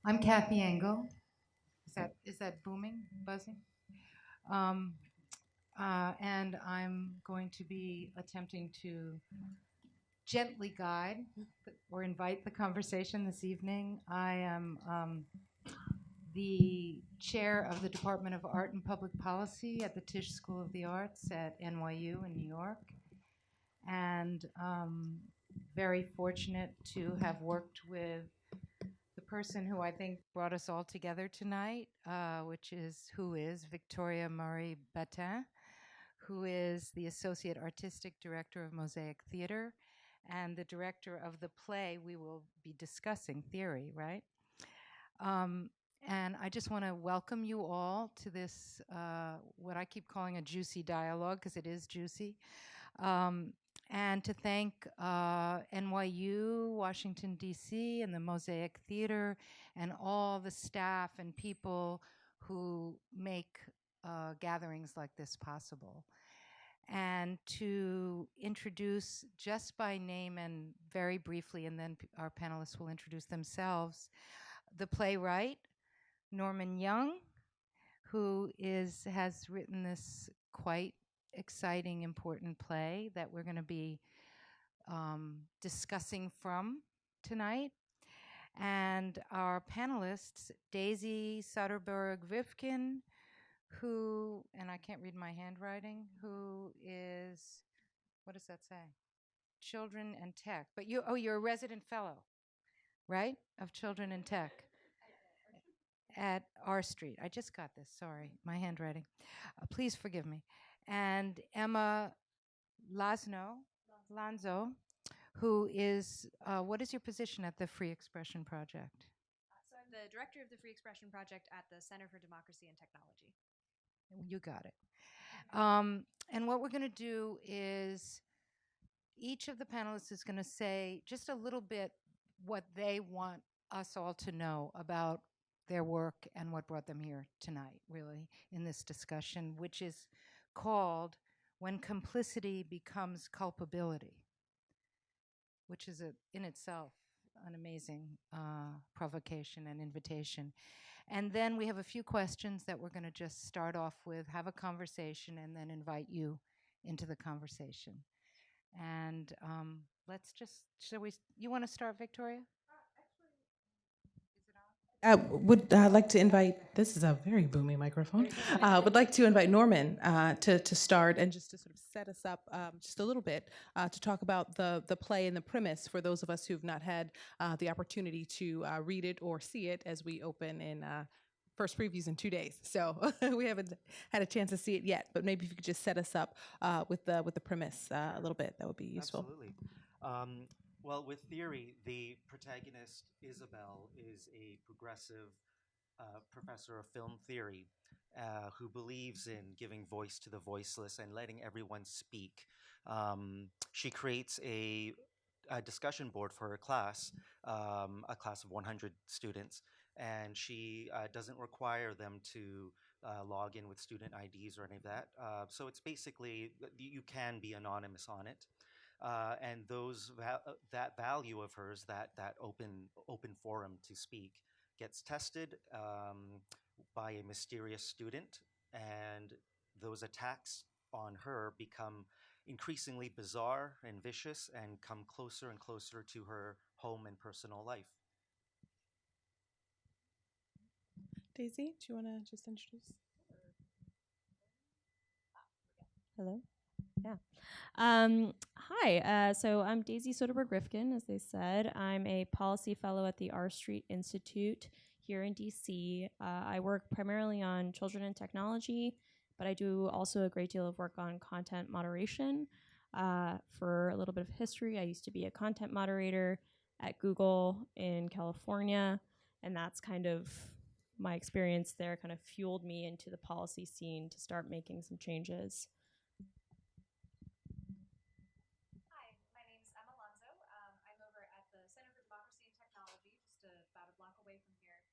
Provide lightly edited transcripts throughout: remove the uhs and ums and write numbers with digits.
I'm Kathy Engel. Is that booming, buzzing? Um, and I'm going to be attempting to gently guide or invite the conversation this evening. I am the chair of the Department of Art and Public Policy at the Tisch School of the Arts at NYU in New York, and very fortunate to have worked with the person who I think brought us all together tonight, who is Victoria Marie Batin, who is the Associate Artistic Director of Mosaic Theater and the director of the play we will be discussing, Theory, right? Um, and I just want to welcome you all to this, what I keep calling a juicy dialogue, because it is juicy. Um, and to thank NYU, Washington, D.C., and the Mosaic Theater, and all the staff and people who make gatherings like this possible. And to introduce, just by name and very briefly, and then our panelists will introduce themselves, the playwright, Norman Yeung, who has written this quite exciting, important play that we're going to be discussing from tonight. And our panelists, Daisy Soderberg-Rifkin, who, and I can't read my handwriting, who is, what does that say? Children and Tech. But you're a resident fellow, right? Of Children and Tech at R Street. I just got this, sorry, my handwriting. Please forgive me. And Emma Lanzo, who is, what is your position at the Free Expression Project? So I'm the director of the Free Expression Project at the Center for Democracy and Technology. You got it. And what we're going to do is each of the panelists is going to say just a little bit what they want us all to know about their work and what brought them here tonight, really, in this discussion, which is called When Complicity Becomes Culpability, which is in itself an amazing provocation and invitation. And then we have a few questions that we're going to just start off with, have a conversation, and then invite you into the conversation. And you want to start, Victoria? Would like to invite, this is a very boomy microphone, would like to invite Norman to start and just to sort of set us up just a little bit to talk about the play and the premise for those of us who've not had the opportunity to read it or see it as we open in first previews in 2 days. So we haven't had a chance to see it yet, but maybe if you could just set us up with the premise a little bit, that would be useful. Absolutely. Well, with Theory, the protagonist, Isabelle, is a progressive professor of film theory who believes in giving voice to the voiceless and letting everyone speak. She creates a discussion board for her class, a class of 100 students, and she doesn't require them to log in with student IDs or any of that. So it's basically, you can be anonymous on it. And that value of hers, that open forum to speak, gets tested by a mysterious student, and those attacks on her become increasingly bizarre and vicious and come closer and closer to her home and personal life. Daisy, do you want to just introduce? Hello. Yeah. Hi. So I'm Daisy Soderberg-Rifkin, as they said. I'm a policy fellow at the R Street Institute here in DC. I work primarily on children and technology, but I do also a great deal of work on content moderation. For a little bit of history, I used to be a content moderator at Google in California, and that's kind of my experience there kind of fueled me into the policy scene to start making some changes. Hi, my name is Emma Lanzo. I'm over at the Center for Democracy and Technology, just about a block away from here.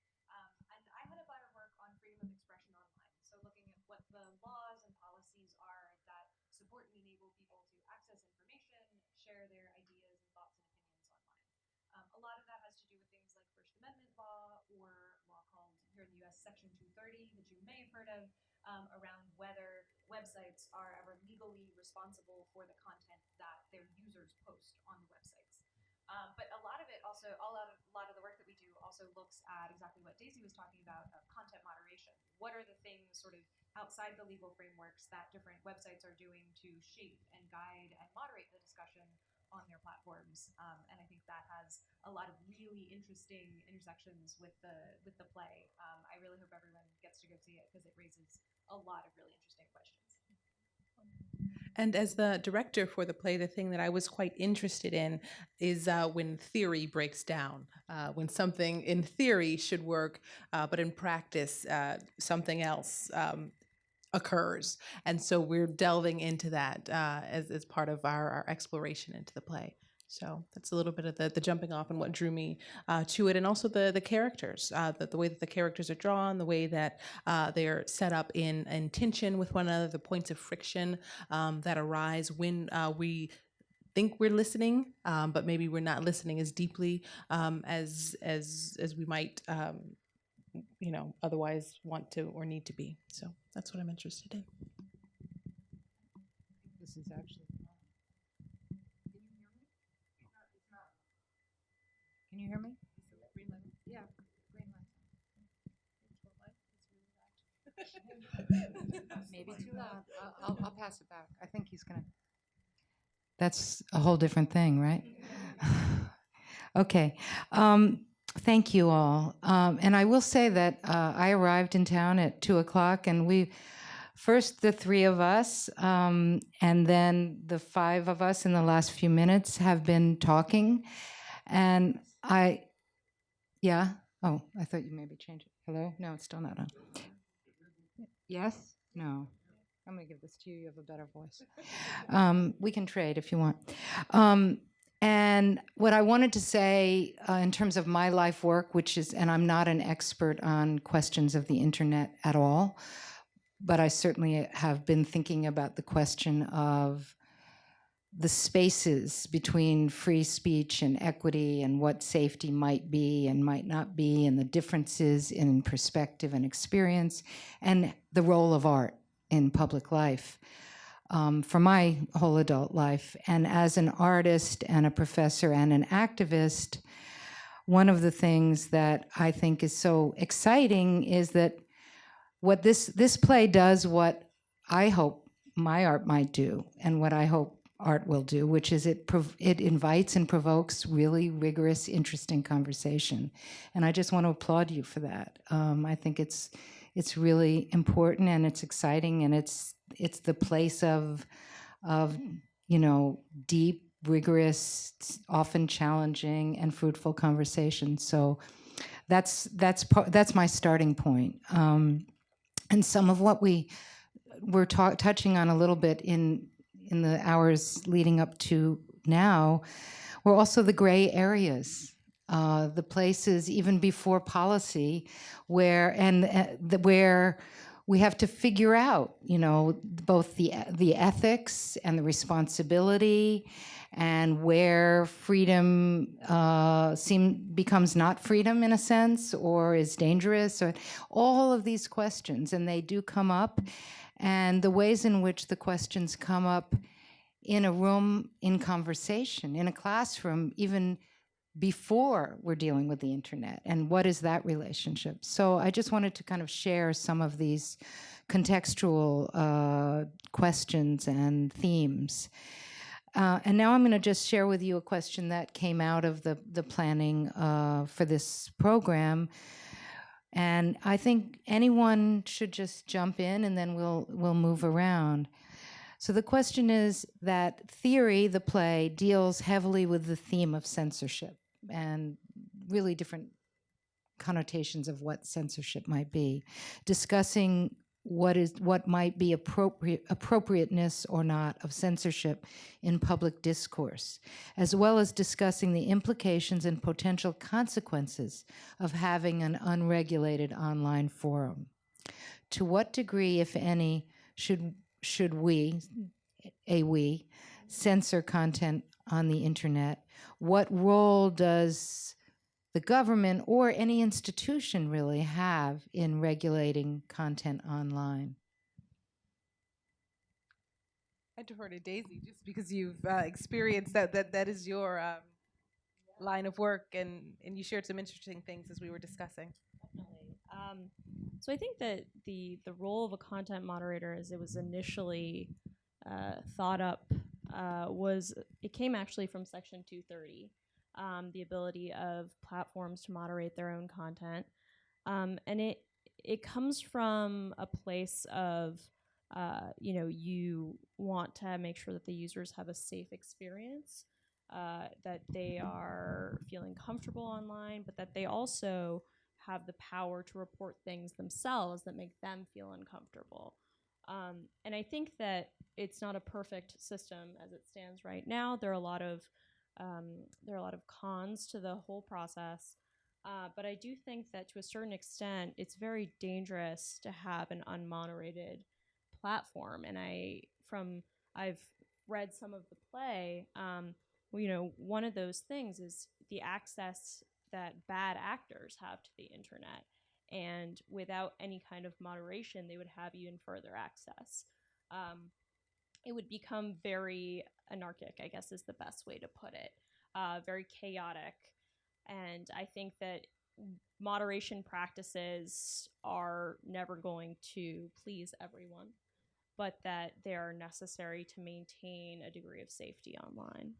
And I head up our work on freedom of expression online. So looking at what the laws and policies are that support and enable people to access information, share their ideas and thoughts and opinions online. A lot of that has to do with things like First Amendment law or US Section 230 that you may have heard of, around whether websites are ever legally responsible for the content that their users post on the websites. But a lot of it also, a lot of the work that we do also looks at exactly what Daisy was talking about, content moderation. What are the things sort of outside the legal frameworks that different websites are doing to shape and guide and moderate the discussion on their platforms? And I think that has a lot of really interesting intersections with the play. I really hope everyone gets to go see it because it raises a lot of really interesting questions. And as the director for the play, the thing that I was quite interested in is when theory breaks down, when something in theory should work, but in practice, something else occurs. And so we're delving into that as part of our exploration into the play. So that's a little bit of the jumping off and what drew me to it, and also the characters, the way that the characters are drawn, the way that they're set up in tension with one another, the points of friction that arise when we think we're listening, but maybe we're not listening as deeply as we might, otherwise want to or need to be. So that's what I'm interested in. This is actually. Can you hear me? Green light. Yeah, green light. Maybe too loud. I'll pass it back. I think he's gonna. That's a whole different thing, right? Okay. Thank you all. And I will say that I arrived in town at 2:00, and first the three of us, and then the five of us in the last few minutes have been talking. And yeah? Oh, I thought you maybe changed it. Hello? No, it's still not on. Yes? No. I'm going to give this to you. You have a better voice. We can trade if you want. And what I wanted to say in terms of my life work, and I'm not an expert on questions of the internet at all, but I certainly have been thinking about the question of the spaces between free speech and equity and what safety might be and might not be, and the differences in perspective and experience, and the role of art in public life for my whole adult life. And as an artist and a professor and an activist, one of the things that I think is so exciting is that what this play does, what I hope my art might do, and what I hope art will do, which is it invites and provokes really rigorous, interesting conversation. And I just want to applaud you for that. I think it's really important, and it's exciting, and it's the place of deep, rigorous, often challenging and fruitful conversation. So that's my starting point. And some of what we were touching on a little bit in the hours leading up to now were also the gray areas, the places even before policy where we have to figure out, both the ethics and the responsibility, and where freedom becomes not freedom in a sense, or is dangerous, or all of these questions, and they do come up. And the ways in which the questions come up in a room, in conversation, in a classroom, even before we're dealing with the internet, and what is that relationship? So I just wanted to kind of share some of these contextual questions and themes. And now I'm going to just share with you a question that came out of the planning for this program. And I think anyone should just jump in, and then we'll move around. So the question is that Theory, the play, deals heavily with the theme of censorship and really different connotations of what censorship might be, discussing what might be appropriateness or not of censorship in public discourse, as well as discussing the implications and potential consequences of having an unregulated online forum. To what degree, if any, should we censor content on the internet? What role does the government or any institution really have in regulating content online? I defer to Daisy just because you've experienced that is your line of work, and you shared some interesting things as we were discussing. Definitely. So I think that the role of a content moderator, as it was initially thought up, it came actually from Section 230, the ability of platforms to moderate their own content, and it comes from a place of you want to make sure that the users have a safe experience, that they are feeling comfortable online, but that they also have the power to report things themselves that make them feel uncomfortable. And I think that it's not a perfect system as it stands right now. There are a lot of cons to the whole process, but I do think that to a certain extent, it's very dangerous to have an unmoderated platform. And I've read some of the play. One of those things is the access that bad actors have to the internet. And without any kind of moderation, they would have even further access. It would become very anarchic, I guess is the best way to put it, very chaotic. And I think that moderation practices are never going to please everyone, but that they are necessary to maintain a degree of safety online.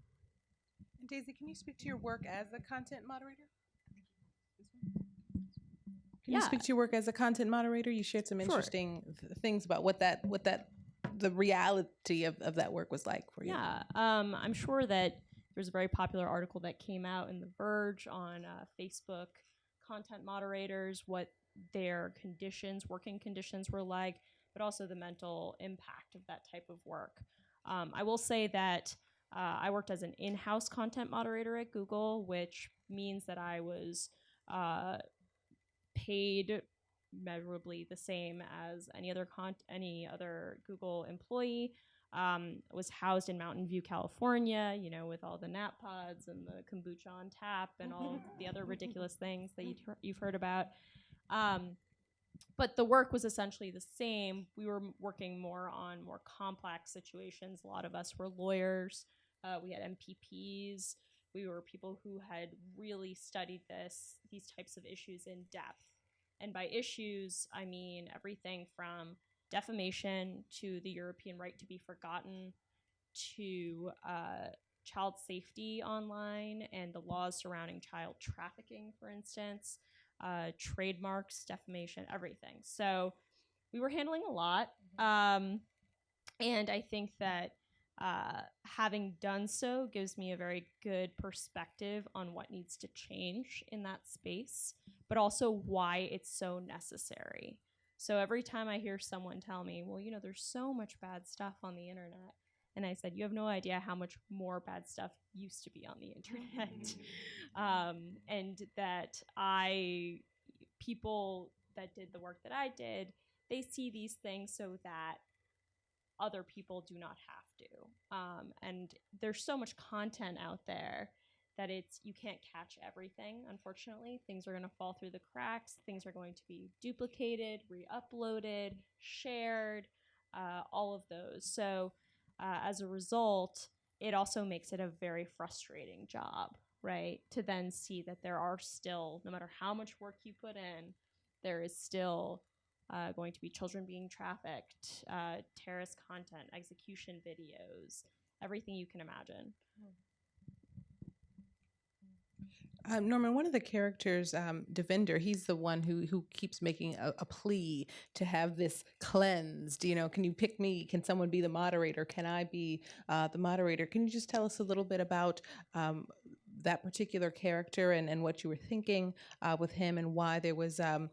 Daisy, can you speak to your work as a content moderator? Can Yeah. you speak to your work as a content moderator? You shared some Sure. interesting things about what the reality of that work was like for you. Yeah, I'm sure that there's a very popular article that came out in The Verge on Facebook content moderators, what their working conditions were like, but also the mental impact of that type of work. I will say that I worked as an in-house content moderator at Google, which means that I was paid measurably the same as any other Google employee. Was housed in Mountain View, California, with all the nap pods and the kombucha on tap and all the other ridiculous things that you've heard about. But the work was essentially the same. We were working more on more complex situations. A lot of us were lawyers. We had MPPs. We were people who had really studied these types of issues in depth. And by issues, I mean everything from defamation to the European right to be forgotten to child safety online and the laws surrounding child trafficking, for instance, trademarks, defamation, everything. So we were handling a lot. And I think that having done so gives me a very good perspective on what needs to change in that space, but also why it's so necessary. So every time I hear someone tell me, well, there's so much bad stuff on the internet, and I said, you have no idea how much more bad stuff used to be on the internet. And that people that did the work that I did, they see these things so that other people do not have to. And there's so much content out there that you can't catch everything, unfortunately. Things are going to fall through the cracks. Things are going to be duplicated, re-uploaded, shared, all of those. So as a result, it also makes it a very frustrating job, right? To then see that there are still, no matter how much work you put in, there is still going to be children being trafficked, terrorist content, execution videos, everything you can imagine. Norman, one of the characters, Davinder, he's the one who keeps making a plea to have this cleansed. Can you pick me? Can someone be the moderator? Can I be the moderator? Can you just tell us a little bit about that particular character and what you were thinking with him and why there was a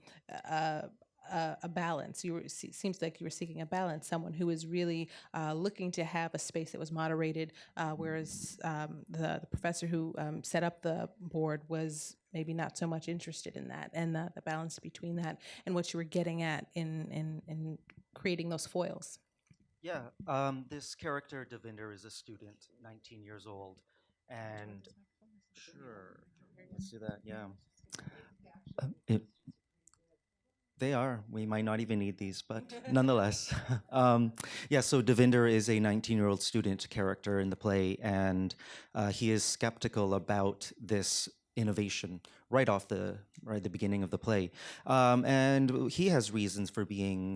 balance? Seems like you were seeking a balance, someone who is really looking to have a space that was moderated, whereas the professor who set up the board was maybe not so much interested in that, and the balance between that and what you were getting at in creating those foils. Yeah, this character, Davinder, is a student, 19 years old, and sure. Let's do that. Yeah. It, they are. We might not even need these, but nonetheless. Yeah, so Davinder is a 19-year-old student character in the play, and he is skeptical about this innovation right at the beginning of the play. And he has reasons for being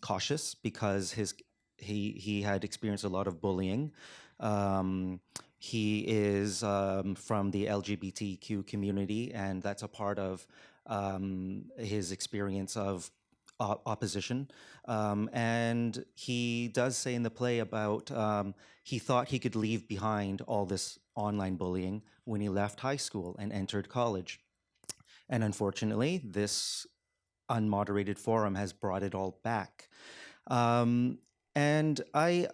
cautious because he had experienced a lot of bullying. He is from the LGBTQ community, and that's a part of his experience of opposition. And he does say in the play about he thought he could leave behind all this online bullying when he left high school and entered college. And unfortunately, this unmoderated forum has brought it all back. And I've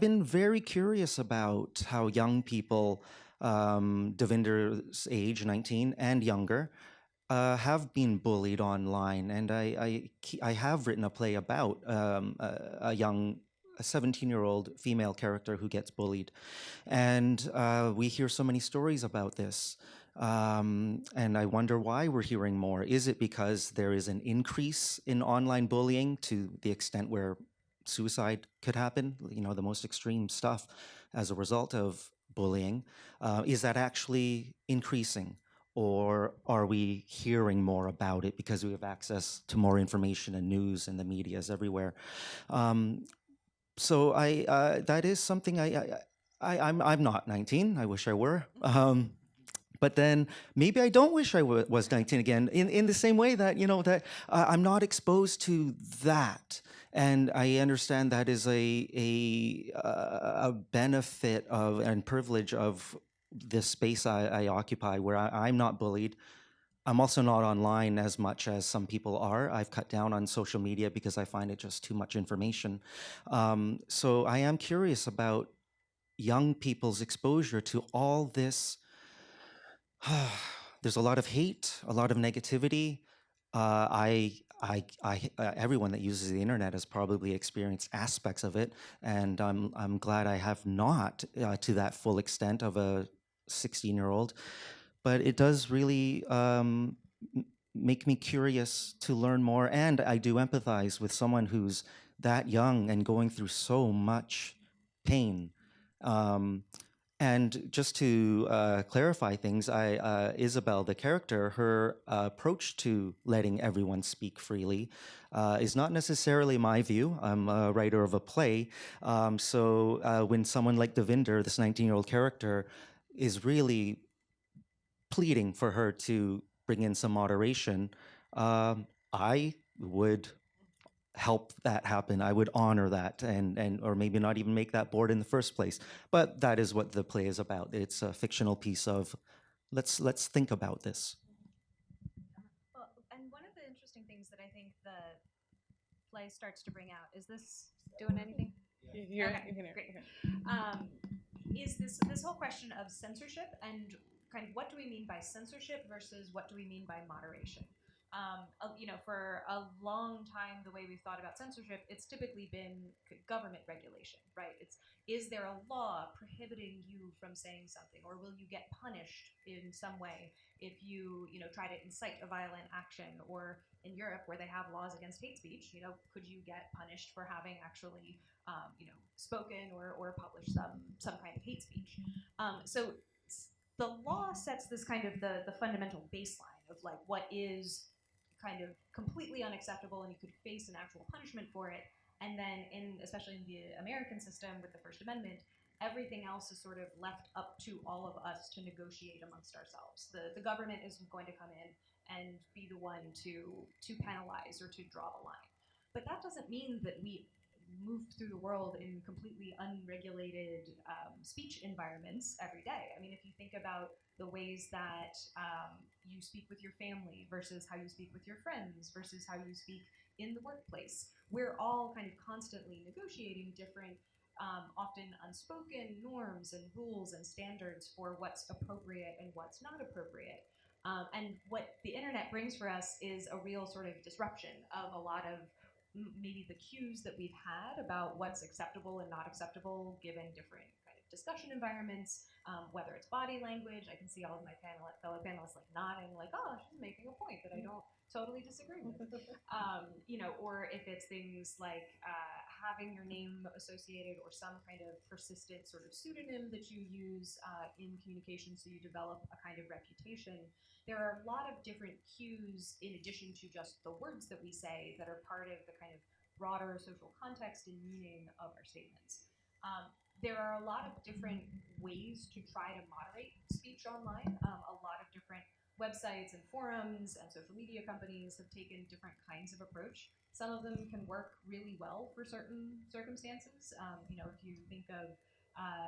been very curious about how young people, Davinder's age, 19 and younger, have been bullied online, and I have written a play about a 17-year-old female character who gets bullied, and we hear so many stories about this. And I wonder why we're hearing more. Is it because there is an increase in online bullying to the extent where suicide could happen, the most extreme stuff as a result of bullying? Is that actually increasing? Or are we hearing more about it because we have access to more information and news and the media is everywhere? So that is something I'm not 19. I wish I were. But then maybe I don't wish I was 19 again, in the same way that, that I'm not exposed to that. And I understand that is a benefit of and privilege of this space I occupy, where I'm not bullied. I'm also not online as much as some people are. I've cut down on social media because I find it just too much information. So I am curious about young people's exposure to all this. There's a lot of hate, a lot of negativity. Everyone that uses the internet has probably experienced aspects of it, and I'm glad I have not to that full extent of a 16-year-old. But it does really make me curious to learn more, and I do empathize with someone who's that young and going through so much pain. And just to clarify things, Isabelle, the character, her approach to letting everyone speak freely is not necessarily my view. I'm a writer of a play. So when someone like Davinder, this 19-year-old character, is really pleading for her to bring in some moderation, I would help that happen. I would honor that, and or maybe not even make that board in the first place. But that is what the play is about. It's a fictional piece of let's think about this. Well, and one of the interesting things that I think the play starts to bring out is this doing anything? Great. Is this whole question of censorship and kind of what do we mean by censorship versus what do we mean by moderation? For a long time, the way we've thought about censorship, it's typically been government regulation, right? Is there a law prohibiting you from saying something, or will you get punished in some way if you try to incite a violent action? Or in Europe, where they have laws against hate speech, could you get punished for having actually, spoken or published some kind of hate speech? So the law sets this kind of the fundamental baseline of like what is kind of completely unacceptable and you could face an actual punishment for it. And then especially in the American system with the First Amendment, everything else is sort of left up to all of us to negotiate amongst ourselves. The government isn't going to come in and be the one to penalize or to draw the line. But that doesn't mean that we move through the world in completely unregulated speech environments every day. I mean, if you think about the ways that you speak with your family versus how you speak with your friends versus how you speak in the workplace, we're all kind of constantly negotiating different, often unspoken norms and rules and standards for what's appropriate and what's not appropriate. And what the internet brings for us is a real sort of disruption of a lot of maybe the cues that we've had about what's acceptable and not acceptable given different kind of discussion environments, whether it's body language. I can see all of my fellow panelists like nodding, like, oh, she's making a point that I don't totally disagree with. You know, or if it's things like having your name associated or some kind of persistent sort of pseudonym that you use in communication so you develop a kind of reputation. There are a lot of different cues in addition to just the words that we say that are part of the kind of broader social context and meaning of our statements. There are a lot of different ways to try to moderate speech online. A lot of different websites and forums and social media companies have taken different kinds of approach. Some of them can work really well for certain circumstances. You know, if you think of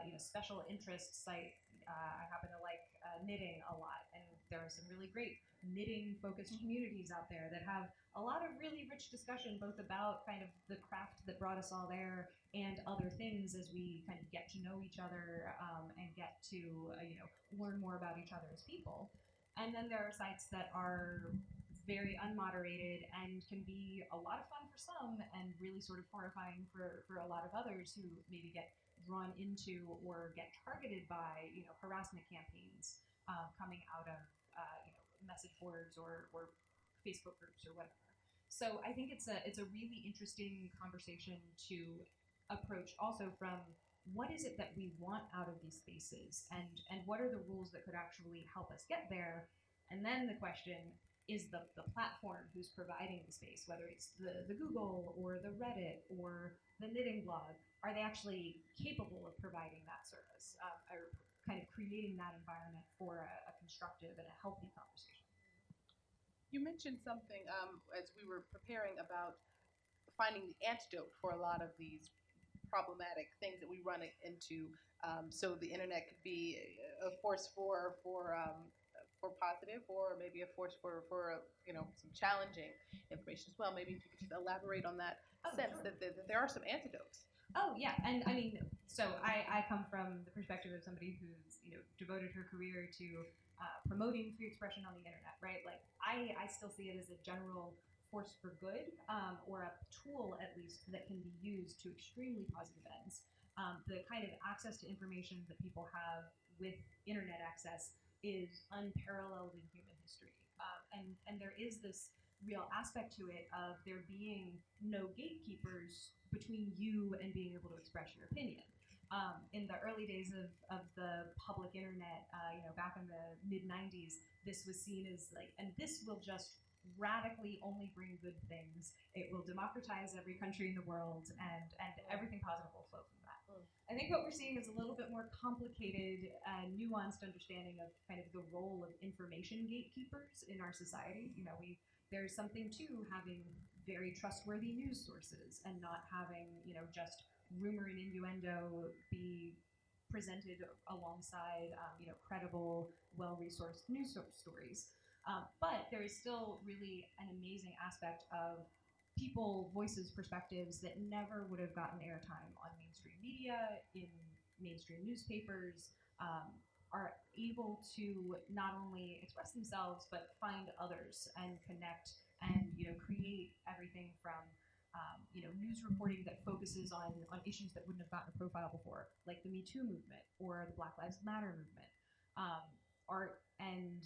you know, special interest site, I happen to like knitting a lot, and there are some really great knitting-focused communities out there that have a lot of really rich discussion, both about kind of the craft that brought us all there and other things as we kind of get to know each other and get to you know, learn more about each other as people. And then there are sites that are very unmoderated and can be a lot of fun for some and really sort of horrifying for a lot of others who maybe get drawn into or get targeted by, you know, harassment campaigns coming out of you know, message boards or Facebook groups or whatever. So I think it's a really interesting conversation to approach also from what is it that we want out of these spaces, and what are the rules that could actually help us get there? And then the question is the platform who's providing the space, whether it's the Google or the Reddit or the knitting blog, are they actually capable of providing that service or kind of creating that environment for a constructive and a healthy conversation? You mentioned something as we were preparing about finding the antidote for a lot of these problematic things that we run into. So the internet could be a force for positive, or maybe a force for you know, some challenging information as well. Maybe if you could just elaborate on that sense. Sure. that there are some antidotes. Oh yeah, and I mean, so I come from the perspective of somebody who's, you know, devoted her career to promoting free expression on the internet, right? Like I still see it as a general force for good, or a tool at least that can be used to extremely positive ends. The kind of access to information that people have with internet access is unparalleled in human history, and there is this real aspect to it of there being no gatekeepers between you and being able to express your opinion. In the early days of the public internet, you know, back in the mid-90s, this was seen as like, and this will just radically only bring good things. It will democratize every country in the world, and everything positive will flow from that. I think what we're seeing is a little bit more complicated and nuanced understanding of kind of the role of information gatekeepers in our society. You know, there's something to having very trustworthy news sources and not having, you know, just rumor and innuendo be presented alongside, you know, credible, well-resourced news stories. But there is still really an amazing aspect of people, voices, perspectives that never would have gotten airtime on mainstream media, in mainstream newspapers, are able to not only express themselves, but find others and connect and, you know, create everything from you know, news reporting that focuses on issues that wouldn't have gotten a profile before, like the Me Too movement or the Black Lives Matter movement. Art and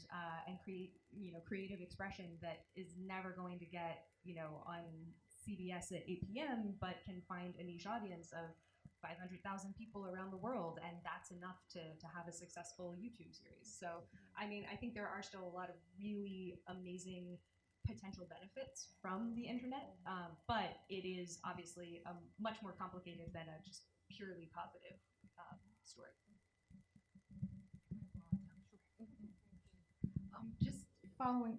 create, you know, creative expression that is never going to get, you know, on CBS at 8 p.m., but can find a niche audience of 500,000 people around the world, and that's enough to have a successful YouTube series. So, I mean, I think there are still a lot of really amazing potential benefits from the internet, but it is obviously much more complicated than a just purely positive story. Just following,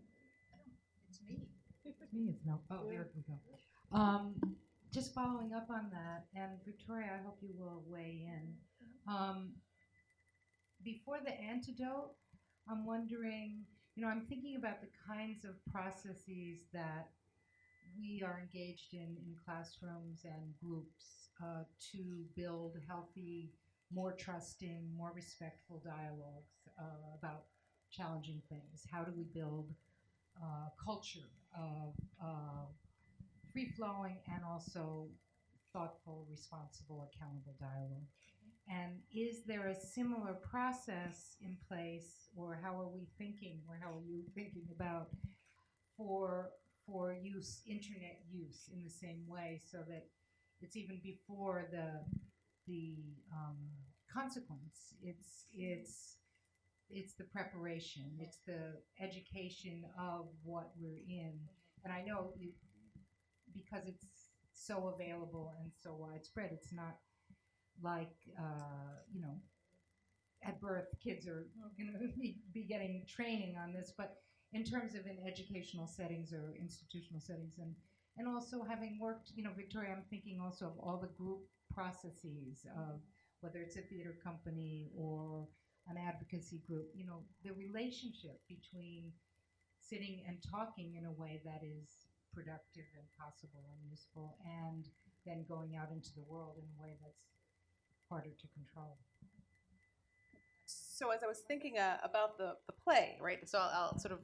it's me. It's me, it's no, oh, there we go. Just following up on that, and Victoria, I hope you will weigh in. Before the antidote, I'm wondering, you know, I'm thinking about the kinds of processes that we are engaged in classrooms and groups to build healthy, more trusting, more respectful dialogues about challenging things. How do we build culture of free-flowing and also thoughtful, responsible, accountable dialogue? And is there a similar process in place, or how are we thinking, or how are you thinking about for use, internet use in the same way, so that it's even before the consequence. It's the preparation. It's the education of what we're in. And I know because it's so available and so widespread, it's not like at birth kids are going to be getting training on this, but in terms of in educational settings or institutional settings, and also having worked, Victoria, I'm thinking also of all the group processes of whether it's a theater company or an advocacy group, the relationship between sitting and talking in a way that is productive and possible and useful, and then going out into the world in a way that's harder to control. So as I was thinking about the play, right? So I'll sort of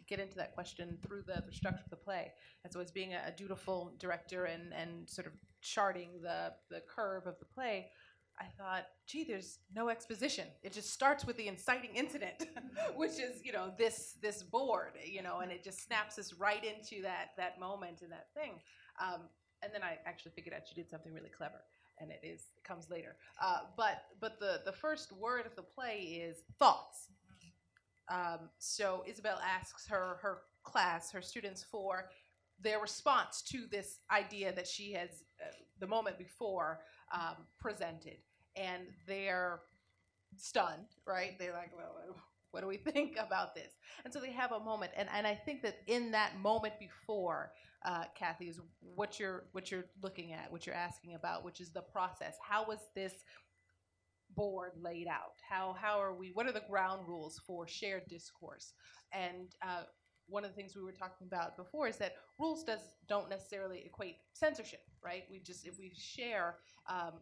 get into that question through the structure of the play. And so as being a dutiful director and sort of charting the curve of the play, I thought, gee, there's no exposition. It just starts with the inciting incident, which is, this board, and it just snaps us right into that moment and that thing. And then I actually figured out she did something really clever. And it comes later. But the first word of the play is thoughts. So Isabelle asks her class, her students, for their response to this idea that she has, the moment before, presented. And they're stunned, right? They're like, well, what do we think about this? And so they have a moment. And I think that in that moment before, Kathy, is what you're looking at, what you're asking about, which is the process. How was this board laid out? How are we? What are the ground rules for shared discourse? And one of the things we were talking about before is that rules don't necessarily equate censorship, right? If we share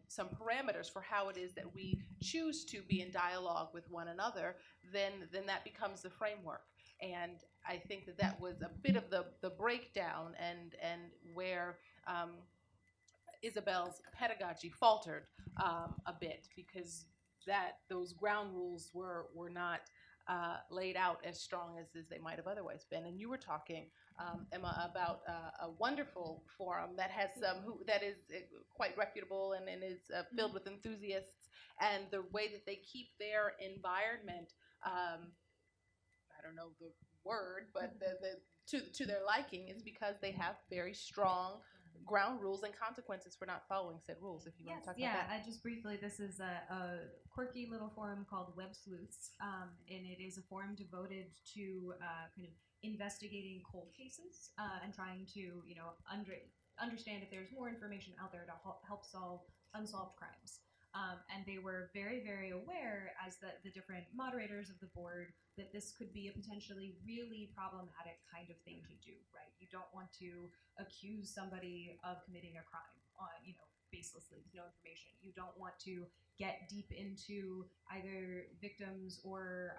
some parameters for how it is that we choose to be in dialogue with one another, then that becomes the framework. And I think that was a bit of the breakdown and where Isabelle's pedagogy faltered a bit, because those ground rules were not laid out as strong as they might have otherwise been. And you were talking, Emma, about a wonderful forum that has that is quite reputable and is filled with enthusiasts, and the way that they keep their environment, I don't know the word, but to their liking, is because they have very strong ground rules and consequences for not following said rules. If you want to talk about that. Just briefly, this is a quirky little forum called Web Sleuths, and it is a forum devoted to kind of investigating cold cases and trying to understand if there's more information out there to help solve unsolved crimes. And they were very, very aware, as the different moderators of the board, that this could be a potentially really problematic kind of thing to do, right? You don't want to accuse somebody of committing a crime on, baselessly, with no information. You don't want to get deep into either victims or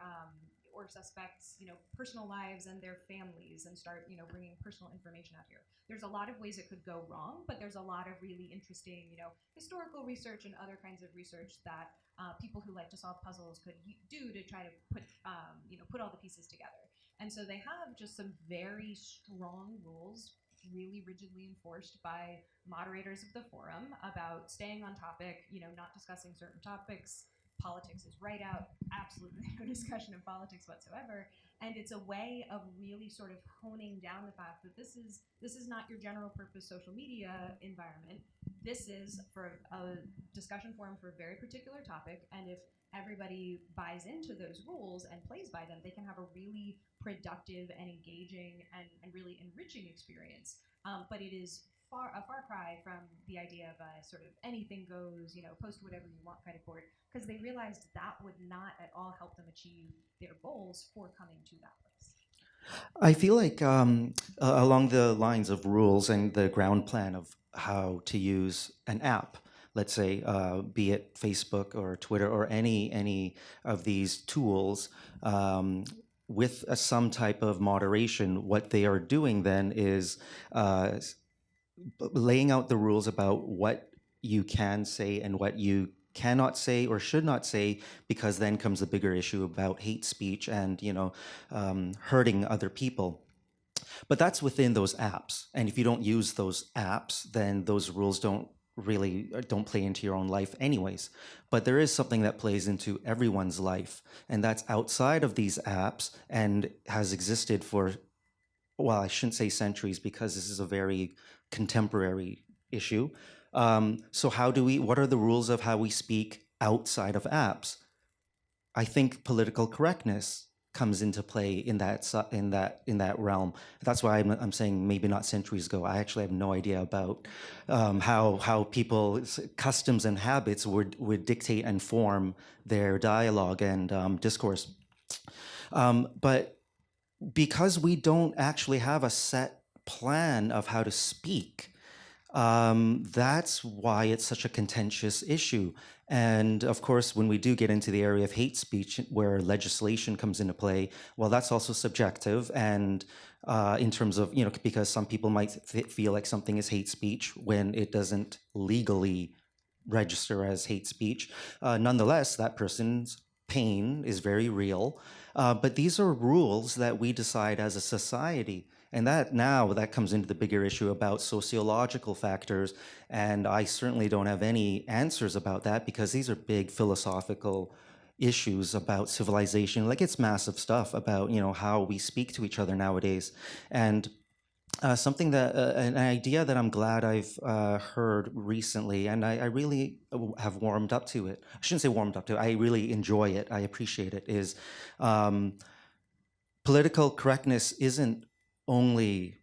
suspects, personal lives and their families, and start, bringing personal information out here. There's a lot of ways it could go wrong, but there's a lot of really interesting, historical research and other kinds of research that people who like to solve puzzles could do to try to put all the pieces together. And so they have just some very strong rules, really rigidly enforced by moderators of the forum, about staying on topic, not discussing certain topics. Politics is right out, absolutely no discussion of politics whatsoever. And it's a way of really sort of honing down the fact that this is not your general purpose social media environment. This is for a discussion forum for a very particular topic, and if everybody buys into those rules and plays by them, they can have a really productive and engaging and really enriching experience. But it is a far cry from the idea of a sort of anything goes, post whatever you want kind of board, because they realized that would not at all help them achieve their goals for coming to that place. I feel like along the lines of rules and the ground plan of how to use an app, let's say, be it Facebook or Twitter or any of these tools, with some type of moderation, what they are doing then is laying out the rules about what you can say and what you cannot say or should not say, because then comes the bigger issue about hate speech and, hurting other people. But that's within those apps. And if you don't use those apps, then those rules don't play into your own life anyways. But there is something that plays into everyone's life, and that's outside of these apps and has existed for, well, I shouldn't say centuries, because this is a very contemporary issue. So what are the rules of how we speak outside of apps? I think political correctness comes into play in that realm. That's why I'm saying maybe not centuries ago. I actually have no idea about how people's customs and habits would dictate and form their dialogue and discourse. But because we don't actually have a set plan of how to speak, that's why it's such a contentious issue. And of course, when we do get into the area of hate speech, where legislation comes into play, well, that's also subjective. And in terms of, because some people might feel like something is hate speech when it doesn't legally register as hate speech. Nonetheless, that person's pain is very real. But these are rules that we decide as a society. And that comes into the bigger issue about sociological factors. And I certainly don't have any answers about that, because these are big philosophical issues about civilization. Like, it's massive stuff about, how we speak to each other nowadays. And an idea that I'm glad I've heard recently, and I really have warmed up to it. I shouldn't say warmed up to it. I really enjoy it. I appreciate it. Is political correctness isn't only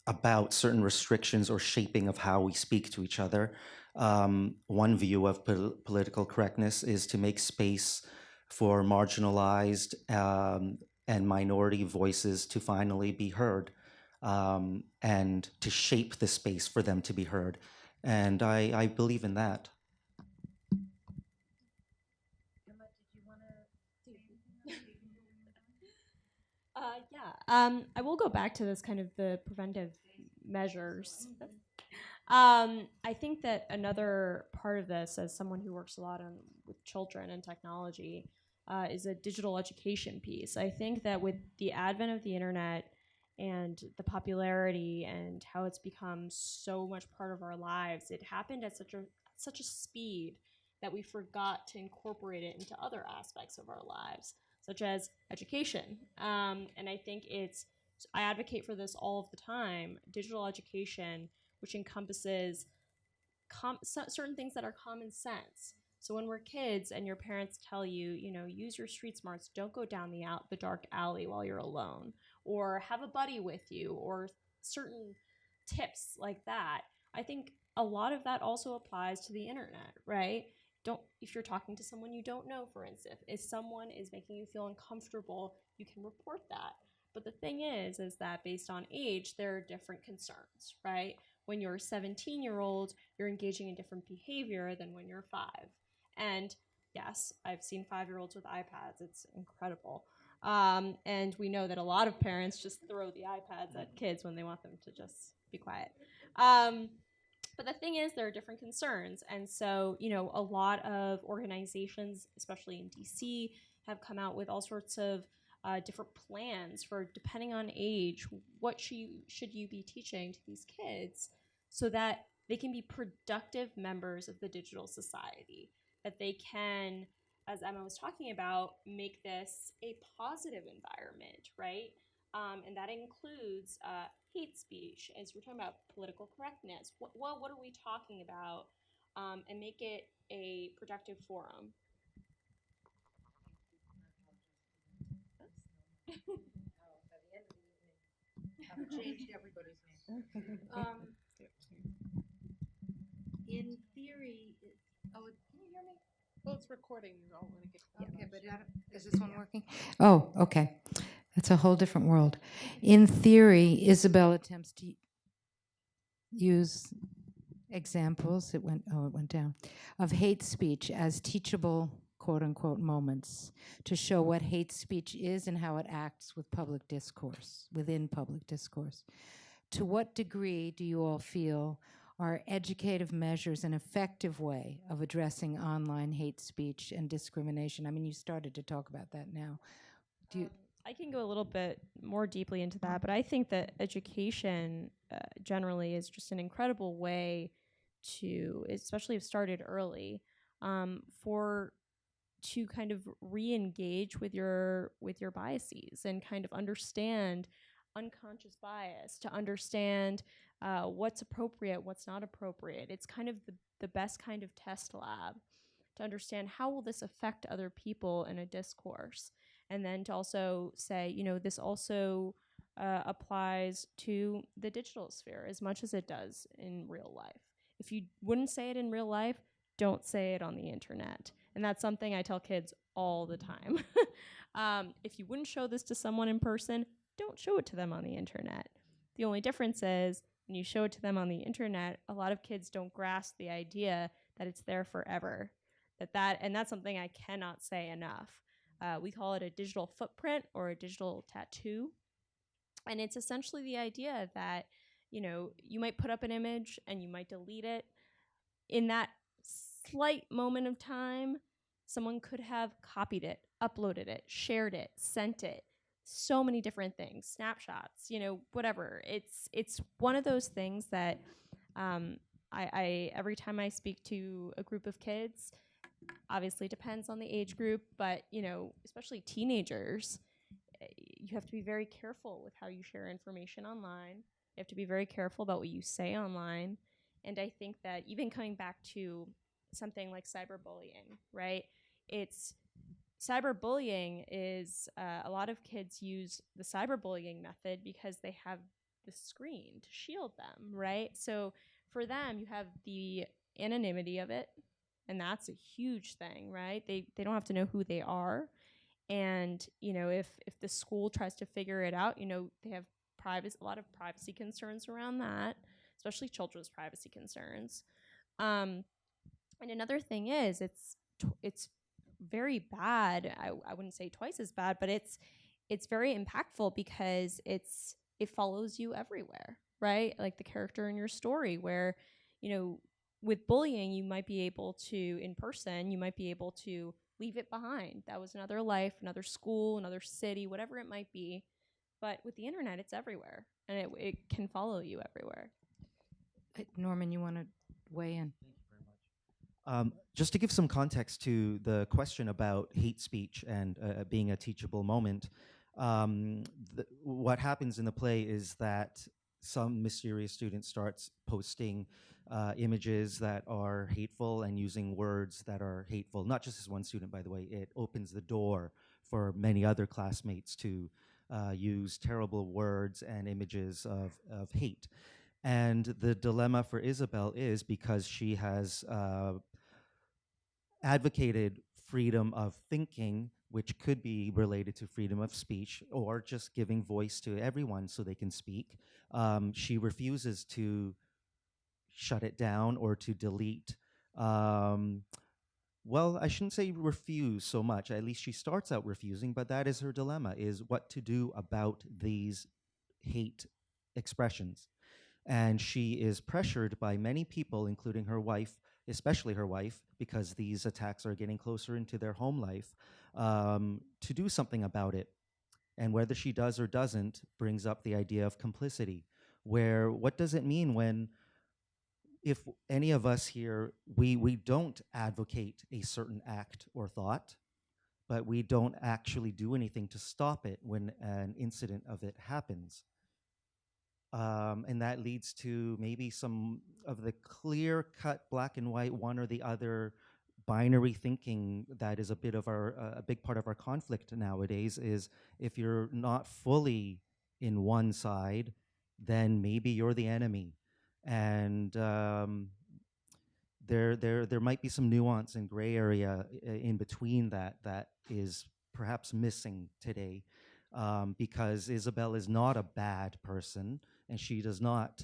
about certain restrictions or shaping of how we speak to each other. One view of political correctness is to make space for marginalized and minority voices to finally be heard, and to shape the space for them to be heard. And I believe in that. I will go back to this kind of the preventive measures. I think that another part of this, as someone who works a lot with children and technology, is a digital education piece. I think that with the advent of the internet and the popularity and how it's become so much part of our lives, it happened at such a speed that we forgot to incorporate it into other aspects of our lives, such as education. And I think I advocate for this all of the time, digital education, which encompasses certain things that are common sense. So when we're kids and your parents tell you, use your street smarts, don't go down the dark alley while you're alone, or have a buddy with you, or certain tips like that, I think a lot of that also applies to the internet, right? If you're talking to someone you don't know, for instance, if someone is making you feel uncomfortable, you can report that. But the thing is that based on age, there are different concerns, right? When you're a 17-year-old, you're engaging in different behavior than when you're 5. And yes, I've seen 5-year-olds with iPads. It's incredible. And we know that a lot of parents just throw the iPads at kids when they want them to just be quiet. But the thing is, there are different concerns. And so, a lot of organizations, especially in DC, have come out with all sorts of different plans for, depending on age, what should you be teaching to these kids so that they can be productive members of the digital society, that they can, as Emma was talking about, make this a positive environment, right? And that includes hate speech, as we're talking about political correctness. What are we talking about? And make it a productive forum. I've changed everybody's name. In theory, can you hear me? Well, it's recording. You all want to get. Okay, but is this one working? Oh, okay. That's a whole different world. In theory, Isabelle attempts to use examples, it went down, of hate speech as teachable, quote unquote, moments to show what hate speech is and how it acts with public discourse, within public discourse. To what degree do you all feel are educative measures an effective way of addressing online hate speech and discrimination? I mean, you started to talk about that now. Do you? I can go a little bit more deeply into that, but I think that education generally is just an incredible way to, especially if started early, for to kind of re-engage with your biases and kind of understand unconscious bias, to understand what's appropriate, what's not appropriate. It's kind of the best kind of test lab to understand how will this affect other people in a discourse. And then to also say, you know, this also applies to the digital sphere as much as it does in real life. If you wouldn't say it in real life, don't say it on the internet. And that's something I tell kids all the time. If you wouldn't show this to someone in person, don't show it to them on the internet. The only difference is when you show it to them on the internet, a lot of kids don't grasp the idea that it's there forever. And that's something I cannot say enough. We call it a digital footprint or a digital tattoo. And it's essentially the idea that, you know, you might put up an image and you might delete it. In that slight moment of time, someone could have copied it, uploaded it, shared it, sent it. So many different things, snapshots, you know, whatever. It's one of those things that I every time I speak to a group of kids, obviously depends on the age group, but, you know, especially teenagers, you have to be very careful with how you share information online. You have to be very careful about what you say online. And I think that even coming back to something like cyberbullying, right? Cyberbullying is a lot of kids use the cyberbullying method because they have the screen to shield them, right? So for them, you have the anonymity of it, and that's a huge thing, right? They don't have to know who they are. And, you know, if the school tries to figure it out, you know, they have a lot of privacy concerns around that, especially children's privacy concerns. And another thing is it's very bad. I wouldn't say twice as bad, but it's very impactful because it follows you everywhere, right? Like the character in your story where, you know, with bullying, you might be able to, in person, you might be able to leave it behind. That was another life, another school, another city, whatever it might be. But with the internet, it's everywhere, and it can follow you everywhere. Norman, you want to weigh in? Thank you very much. Just to give some context to the question about hate speech and being a teachable moment, what happens in the play is that some mysterious student starts posting images that are hateful and using words that are hateful. Not just this one student, by the way. It opens the door for many other classmates to use terrible words and images of hate. And the dilemma for Isabelle is because she has advocated freedom of thinking, which could be related to freedom of speech or just giving voice to everyone so they can speak. She refuses to shut it down or to delete. Well, I shouldn't say refuse so much. At least she starts out refusing, but that is her dilemma, is what to do about these hate expressions. And she is pressured by many people, including her wife, especially her wife, because these attacks are getting closer into their home life, to do something about it. And whether she does or doesn't brings up the idea of complicity, where what does it mean when, if any of us here, we don't advocate a certain act or thought, but we don't actually do anything to stop it when an incident of it happens. And that leads to maybe some of the clear-cut black and white, one or the other binary thinking that is a bit of a big part of our conflict nowadays. Is if you're not fully in one side, then maybe you're the enemy. And there might be some nuance and gray area in between that is perhaps missing today, because Isabelle is not a bad person, and she does not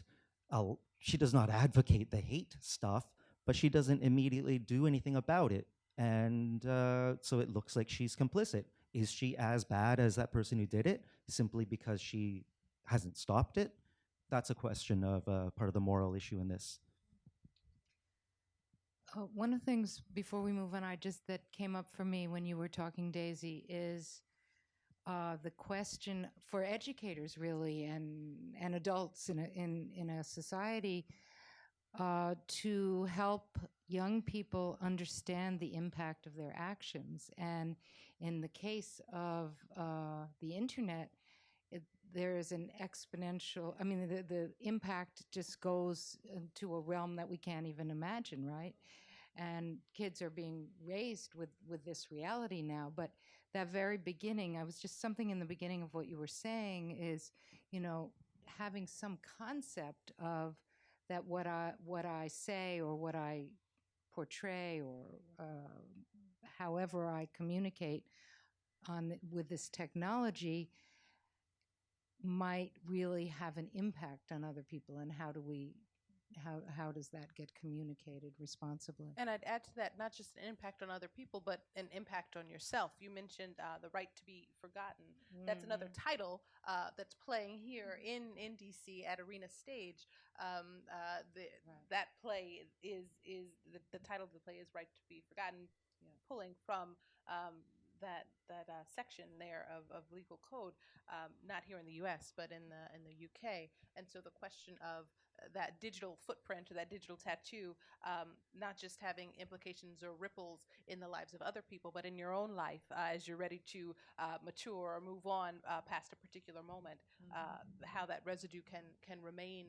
advocate the hate stuff, but she doesn't immediately do anything about it, and so it looks like she's complicit. Is she as bad as that person who did it simply because she hasn't stopped it? That's a question of part of the moral issue in this. One of the things before we move on, that came up for me when you were talking, Daisy, is the question for educators, really, and adults in a society, to help young people understand the impact of their actions. And in the case of the internet, there is an exponential, I mean, the impact just goes into a realm that we can't even imagine, right? And kids are being raised with this reality now. But that very beginning, I was just something in the beginning of what you were saying is, having some concept of that what I say or what I portray or however I communicate with this technology might really have an impact on other people, and how does that get communicated responsibly? And I'd add to that, not just an impact on other people, but an impact on yourself. You mentioned the right to be forgotten. That's another title that's playing here in DC at Arena Stage. That play is the title of the play is Right to be Forgotten, pulling from that section there of legal code, not here in the U.S. but in the UK. And so the question of that digital footprint or that digital tattoo, not just having implications or ripples in the lives of other people, but in your own life as you're ready to mature or move on past a particular moment, how that residue can remain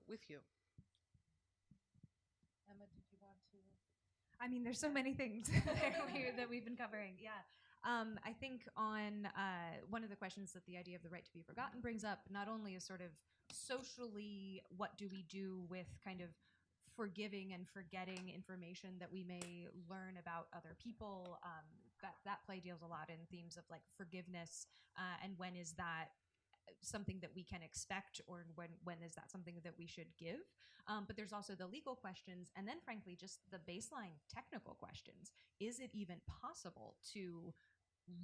with you. Emma, did you want to? I mean, there's so many things that we've been covering. Yeah. I think on one of the questions that the idea of the right to be forgotten brings up, not only is sort of socially, what do we do with kind of forgiving and forgetting information that we may learn about other people. That play deals a lot in themes of like forgiveness, and when is that something that we can expect, or when is that something that we should give. But there's also the legal questions, and then frankly just the baseline technical questions. Is it even possible to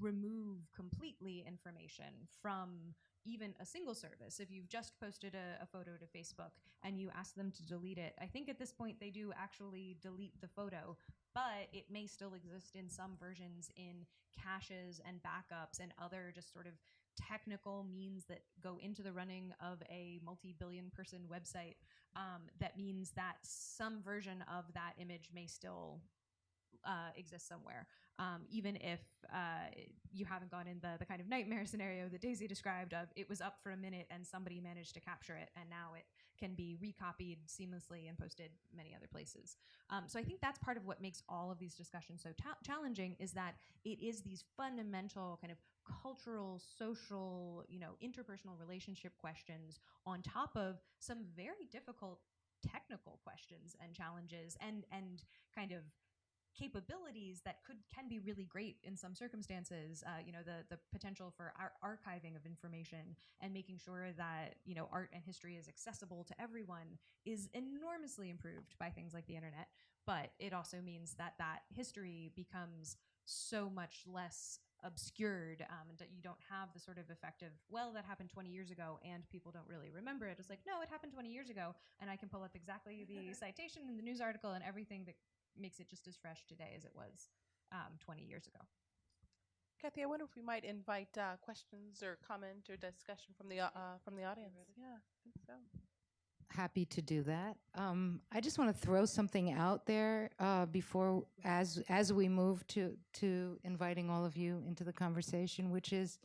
remove completely information from even a single service? If you've just posted a photo to Facebook and you ask them to delete it, I think at this point they do actually delete the photo, but it may still exist in some versions in caches and backups and other just sort of technical means that go into the running of a multi-billion person website. That means that some version of that image may still exist somewhere, even if you haven't gone in the kind of nightmare scenario that Daisy described of it was up for a minute and somebody managed to capture it, and now it can be recopied seamlessly and posted many other places. So I think that's part of what makes all of these discussions so challenging, is that it is these fundamental kind of cultural, social, interpersonal relationship questions on top of some very difficult technical questions and challenges and kind of capabilities that can be really great in some circumstances. The potential for archiving of information and making sure that art and history is accessible to everyone is enormously improved by things like the internet. But it also means that history becomes so much less obscured, and that you don't have the sort of effect of, well, that happened 20 years ago and people don't really remember it. It's like, no, it happened 20 years ago, and I can pull up exactly the citation and the news article and everything that makes it just as fresh today as it was 20 years ago. Kathy, I wonder if we might invite questions or comment or discussion from the audience. Yeah, I think so. Happy to do that. I just want to throw something out there before, as we move to inviting all of you into the conversation, which is,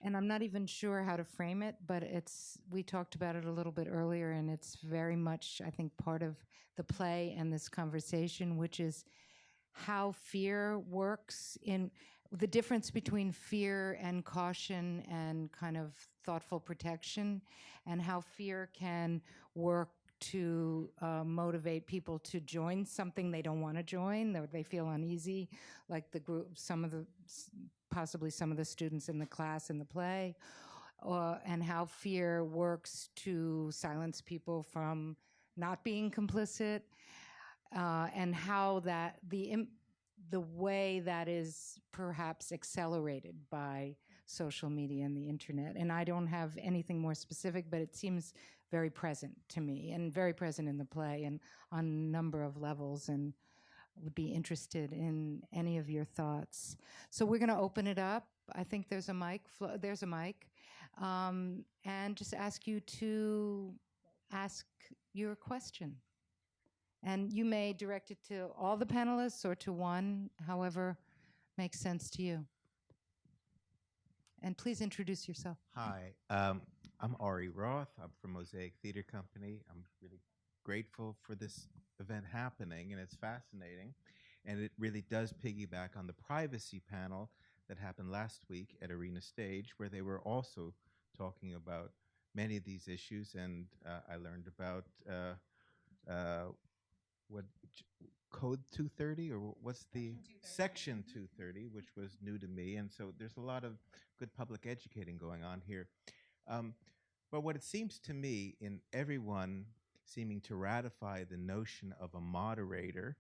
and I'm not even sure how to frame it, but we talked about it a little bit earlier, and it's very much, I think, part of the play and this conversation, which is how fear works, in the difference between fear and caution and kind of thoughtful protection, and how fear can work to motivate people to join something they don't want to join, or they feel uneasy, like the group, possibly some of the students in the class in the play, and how fear works to silence people from not being complicit, and how that the way that is perhaps accelerated by social media and the internet. And I don't have anything more specific, but it seems very present to me, and very present in the play, and on a number of levels. And would be interested in any of your thoughts. So we're going to open it up. I think there's a mic. There's a mic. And just ask you to ask your question. And you may direct it to all the panelists or to one, however makes sense to you. And please introduce yourself. Hi, I'm Ari Roth. I'm from Mosaic Theater Company. I'm really grateful for this event happening, and it's fascinating. And it really does piggyback on the privacy panel that happened last week at Arena Stage, where they were also talking about many of these issues. And I learned about what Code 230, or what's the Section 230, which was new to me. And so there's a lot of good public educating going on here. But what it seems to me, in everyone seeming to ratify the notion of a moderator,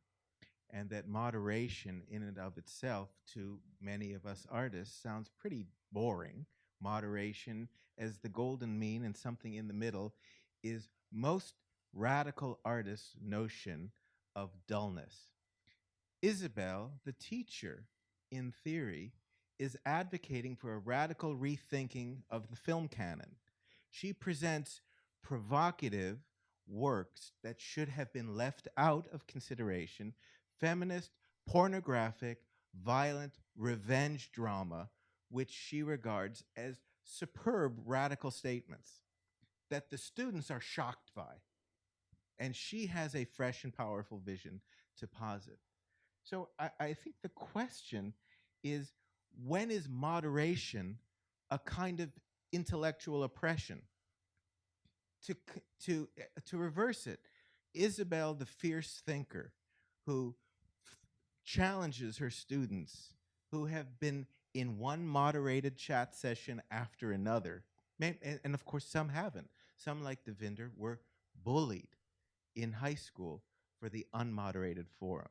and that moderation in and of itself to many of us artists sounds pretty boring. Moderation as the golden mean and something in the middle is most radical artists' notion of dullness. Isabelle, the teacher, in theory, is advocating for a radical rethinking of the film canon. She presents provocative works that should have been left out of consideration, feminist, pornographic, violent revenge drama, which she regards as superb radical statements that the students are shocked by. And she has a fresh and powerful vision to posit. So I think the question is, when is moderation a kind of intellectual oppression? To reverse it, Isabelle, the fierce thinker, who challenges her students, who have been in one moderated chat session after another, and of course some haven't. Some, like Davinder, were bullied in high school for the unmoderated forum.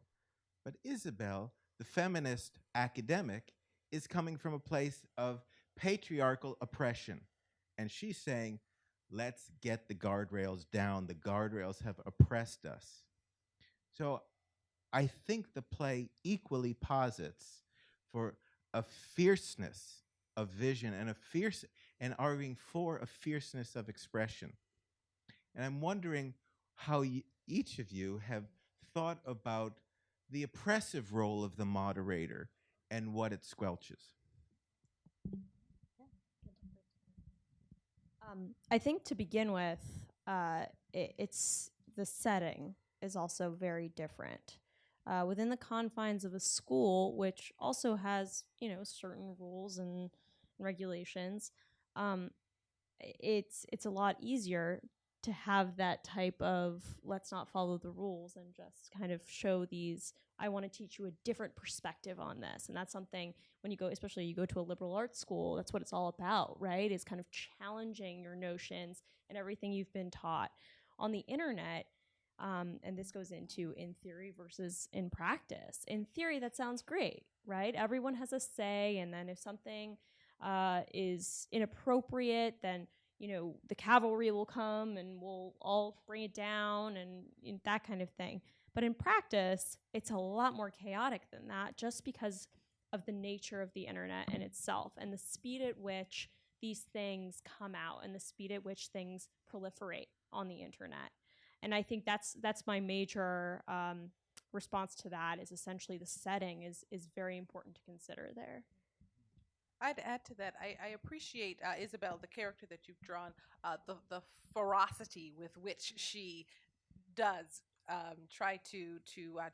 But Isabelle, the feminist academic, is coming from a place of patriarchal oppression. And she's saying, let's get the guardrails down. The guardrails have oppressed us. So I think the play equally posits for a fierceness of vision and arguing for a fierceness of expression. And I'm wondering how each of you have thought about the oppressive role of the moderator and what it squelches. I think to begin with, it's the setting is also very different. Within the confines of a school, which also has, certain rules and regulations, it's a lot easier to have that type of let's not follow the rules and just kind of show these, I want to teach you a different perspective on this. And that's something when you go, especially you go to a liberal arts school, that's what it's all about, right? Is kind of challenging your notions and everything you've been taught. On the internet, and this goes into in theory versus in practice. In theory, that sounds great, right? Everyone has a say, and then if something is inappropriate, then the cavalry will come and we'll all bring it down and that kind of thing. But in practice, it's a lot more chaotic than that, just because of the nature of the internet in itself and the speed at which these things come out and the speed at which things proliferate on the internet. And I think that's my major response to that, is essentially the setting is very important to consider there. I'd add to that. I appreciate Isabelle, the character that you've drawn, the ferocity with which she does try to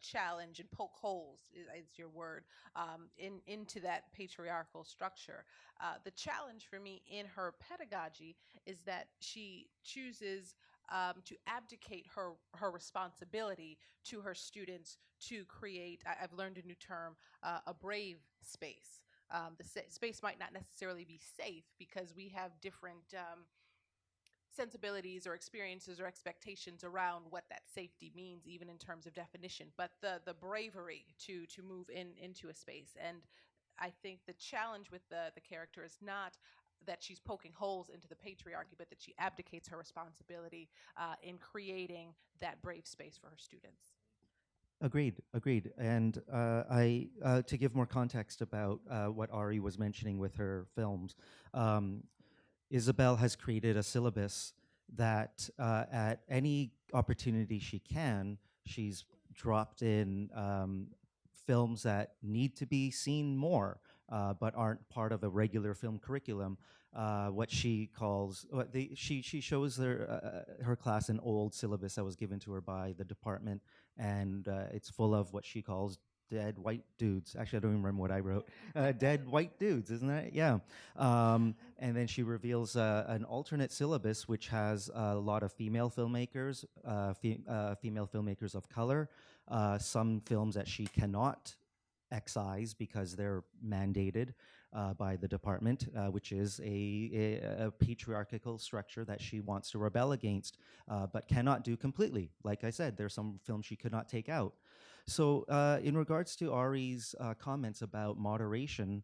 challenge and poke holes, is your word, into that patriarchal structure. The challenge for me in her pedagogy is that she chooses to abdicate her responsibility to her students to create, I've learned a new term, a brave space. The space might not necessarily be safe because we have different sensibilities or experiences or expectations around what that safety means, even in terms of definition, but the bravery to move into a space. And I think the challenge with the character is not that she's poking holes into the patriarchy, but that she abdicates her responsibility in creating that brave space for her students. Agreed. And to give more context about what Ari was mentioning with her films, Isabelle has created a syllabus that at any opportunity she can, she's dropped in films that need to be seen more, but aren't part of a regular film curriculum. What she calls, she shows her class an old syllabus that was given to her by the department, and it's full of what she calls dead white dudes. Actually, I don't even remember what I wrote. Dead white dudes, isn't that? Yeah. And then she reveals an alternate syllabus which has a lot of female filmmakers, female filmmakers of color, some films that she cannot excise because they're mandated by the department, which is a patriarchal structure that she wants to rebel against, but cannot do completely. Like I said, there's some films she could not take out. So in regards to Ari's comments about moderation,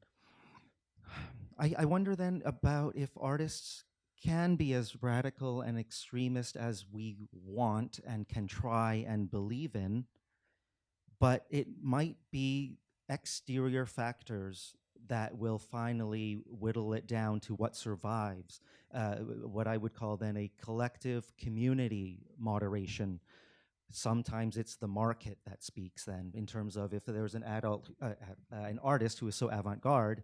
I wonder then about if artists can be as radical and extremist as we want and can try and believe in, but it might be exterior factors that will finally whittle it down to what survives, what I would call then a collective community moderation. Sometimes it's the market that speaks then, in terms of if there's an an artist who is so avant-garde,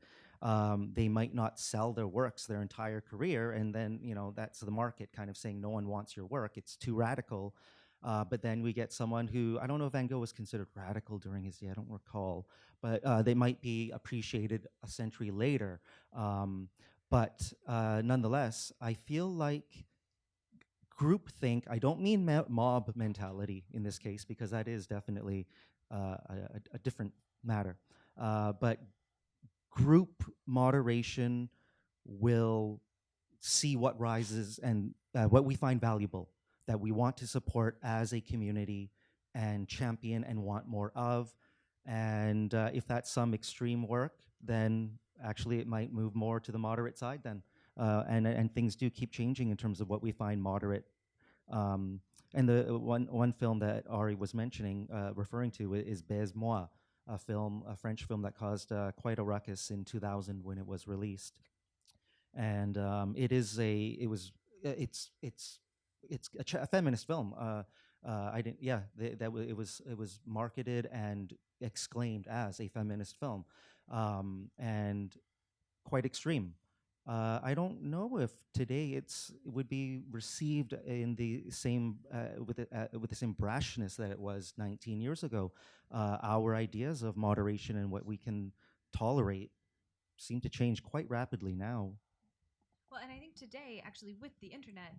they might not sell their works their entire career, and then, you know, that's the market kind of saying no one wants your work, it's too radical. But then we get someone who, I don't know if Van Gogh was considered radical during his day, I don't recall, but they might be appreciated a century later. But nonetheless, I feel like groupthink, I don't mean mob mentality in this case, because that is definitely a different matter. But group moderation will see what rises and what we find valuable, that we want to support as a community and champion and want more of. And if that's some extreme work, then actually it might move more to the moderate side then. And things do keep changing in terms of what we find moderate. And the one film that Ari was mentioning, referring to, is Baise-moi, a French film that caused quite a ruckus in 2000 when it was released. And it's a feminist film. It was marketed and exclaimed as a feminist film, and quite extreme. I don't know if today it would be received in the same with the same brashness that it was 19 years ago. Our ideas of moderation and what we can tolerate seem to change quite rapidly now. Well, and I think today, actually, with the internet,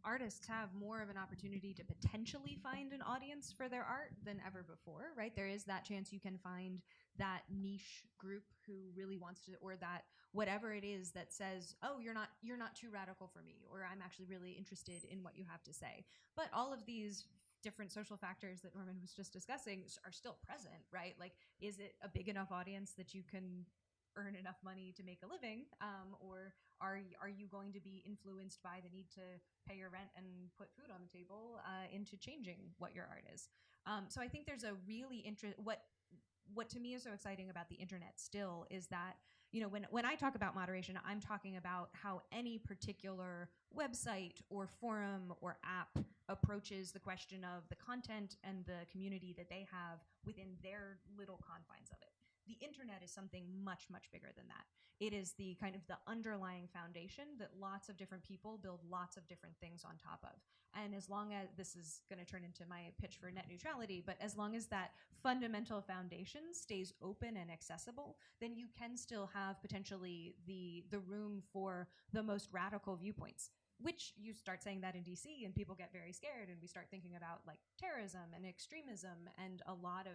artists have more of an opportunity to potentially find an audience for their art than ever before, right? There is that chance you can find that niche group who really wants to, or that whatever it is that says, oh, you're not too radical for me, or I'm actually really interested in what you have to say. But all of these different social factors that Norman was just discussing are still present, right? Like, is it a big enough audience that you can earn enough money to make a living, or are you going to be influenced by the need to pay your rent and put food on the table into changing what your art is? So I think there's a really what to me is so exciting about the internet still is that, you know, when I talk about moderation, I'm talking about how any particular website or forum or app approaches the question of the content and the community that they have within their little confines of it. The internet is something much, much bigger than that. It is the kind of the underlying foundation that lots of different people build lots of different things on top of. And as long as, this is going to turn into my pitch for net neutrality, but as long as that fundamental foundation stays open and accessible, then you can still have potentially the room for the most radical viewpoints. Which you start saying that in DC and people get very scared, and we start thinking about like terrorism and extremism, and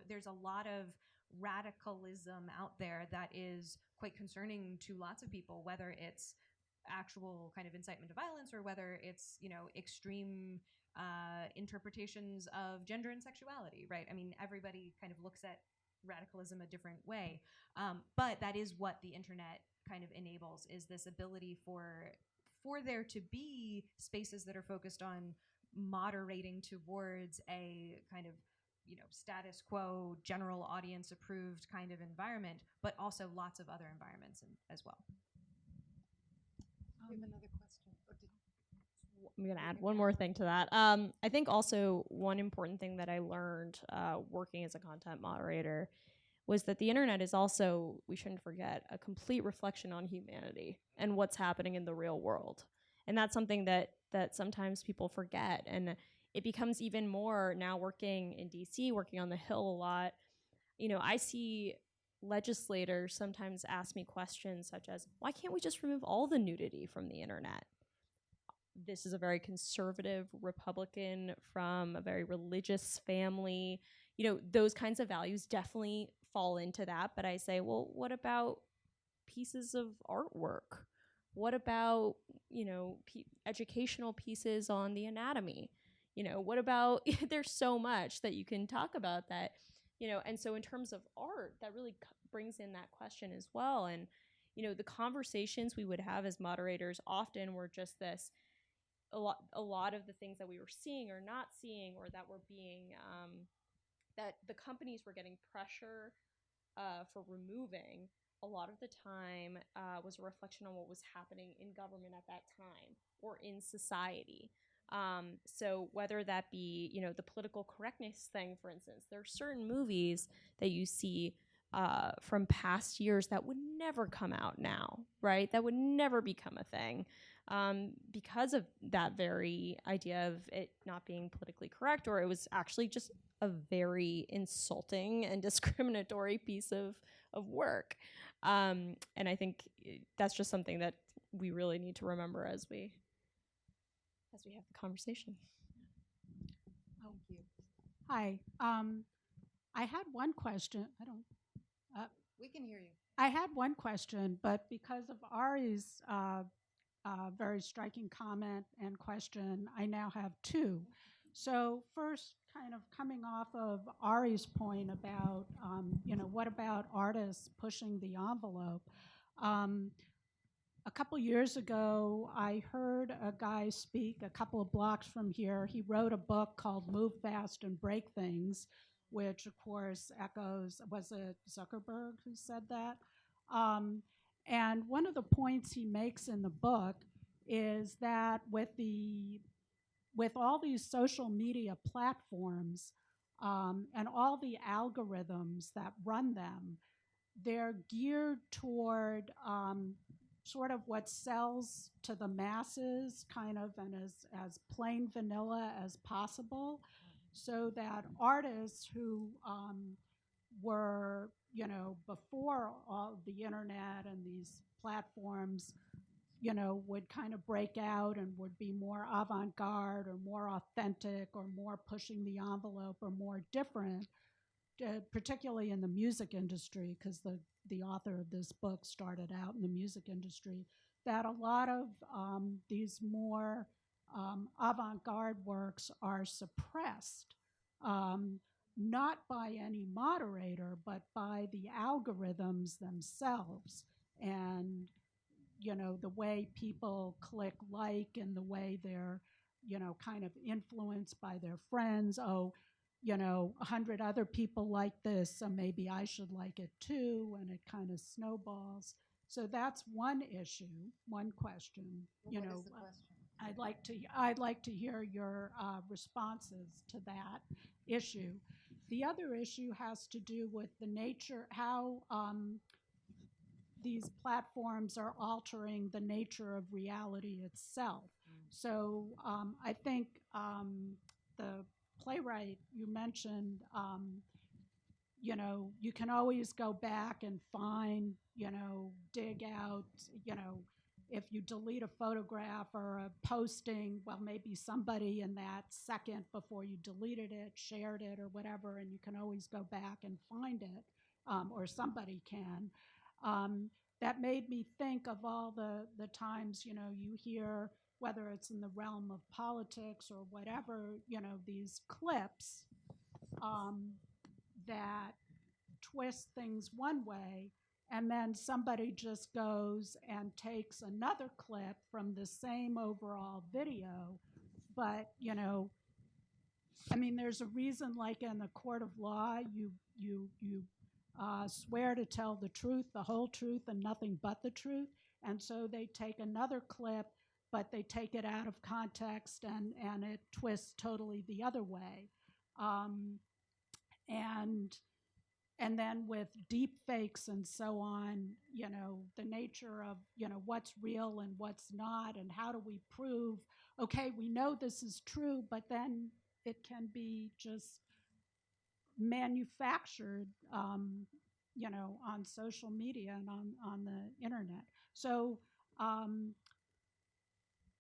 there's a lot of radicalism out there that is quite concerning to lots of people, whether it's actual kind of incitement to violence or whether it's, you know, extreme interpretations of gender and sexuality, right? I mean, everybody kind of looks at radicalism a different way, but that is what the internet kind of enables, is this ability for there to be spaces that are focused on moderating towards a kind of status quo, general audience approved kind of environment, but also lots of other environments as well. We have another question. I'm going to add one more thing to that. I think also one important thing that I learned working as a content moderator was that the internet is also, we shouldn't forget, a complete reflection on humanity and what's happening in the real world. And that's something that sometimes people forget. And it becomes even more now working in DC, working on the Hill a lot. I see legislators sometimes ask me questions such as, why can't we just remove all the nudity from the internet? This is a very conservative Republican from a very religious family. Those kinds of values definitely fall into that. But I say, well, what about pieces of artwork? What about, educational pieces on the anatomy? What about, there's so much that you can talk about that, and so in terms of art, that really brings in that question as well. And, the conversations we would have as moderators often were just this, a lot of the things that we were seeing or not seeing, or that were being, that the companies were getting pressure for removing, a lot of the time was a reflection on what was happening in government at that time or in society. So whether that be, the political correctness thing, for instance, there are certain movies that you see from past years that would never come out now, right? That would never become a thing because of that very idea of it not being politically correct, or it was actually just a very insulting and discriminatory piece of work. And I think that's just something that we really need to remember as we have the conversation. Thank you. Hi. I had one question. We can hear you. I had one question, but because of Ari's very striking comment and question, I now have two. So first, kind of coming off of Ari's point about, what about artists pushing the envelope? A couple years ago, I heard a guy speak a couple of blocks from here. He wrote a book called Move Fast and Break Things, which of course echoes, was it Zuckerberg who said that? And one of the points he makes in the book is that with all these social media platforms and all the algorithms that run them, they're geared toward sort of what sells to the masses, kind of, and as plain vanilla as possible, so that artists who were, before all the internet and these platforms, would kind of break out and would be more avant-garde or more authentic or more pushing the envelope or more different, particularly in the music industry, because the author of this book started out in the music industry, that a lot of these more avant-garde works are suppressed, not by any moderator, but by the algorithms themselves. And the way people click like and the way they're, kind of influenced by their friends. Oh, 100 other people like this, so maybe I should like it too, and it kind of snowballs. So that's one issue, one question. What is the question? I'd like to hear your responses to that issue. The other issue has to do with the nature, how these platforms are altering the nature of reality itself. So I think the playwright you mentioned, you can always go back and find, dig out, if you delete a photograph or a posting, well, maybe somebody in that second before you deleted it shared it or whatever, and you can always go back and find it, or somebody can. That made me think of all the times, you hear, whether it's in the realm of politics or whatever, these clips that twist things one way, and then somebody just goes and takes another clip from the same overall video, but, I mean, there's a reason, like in a court of law, you swear to tell the truth, the whole truth, and nothing but the truth. And so they take another clip, but they take it out of context, and it twists totally the other way. And then with deep fakes and so on, the nature of, what's real and what's not, and how do we prove, okay, we know this is true, but then it can be just manufactured, on social media and on the internet. So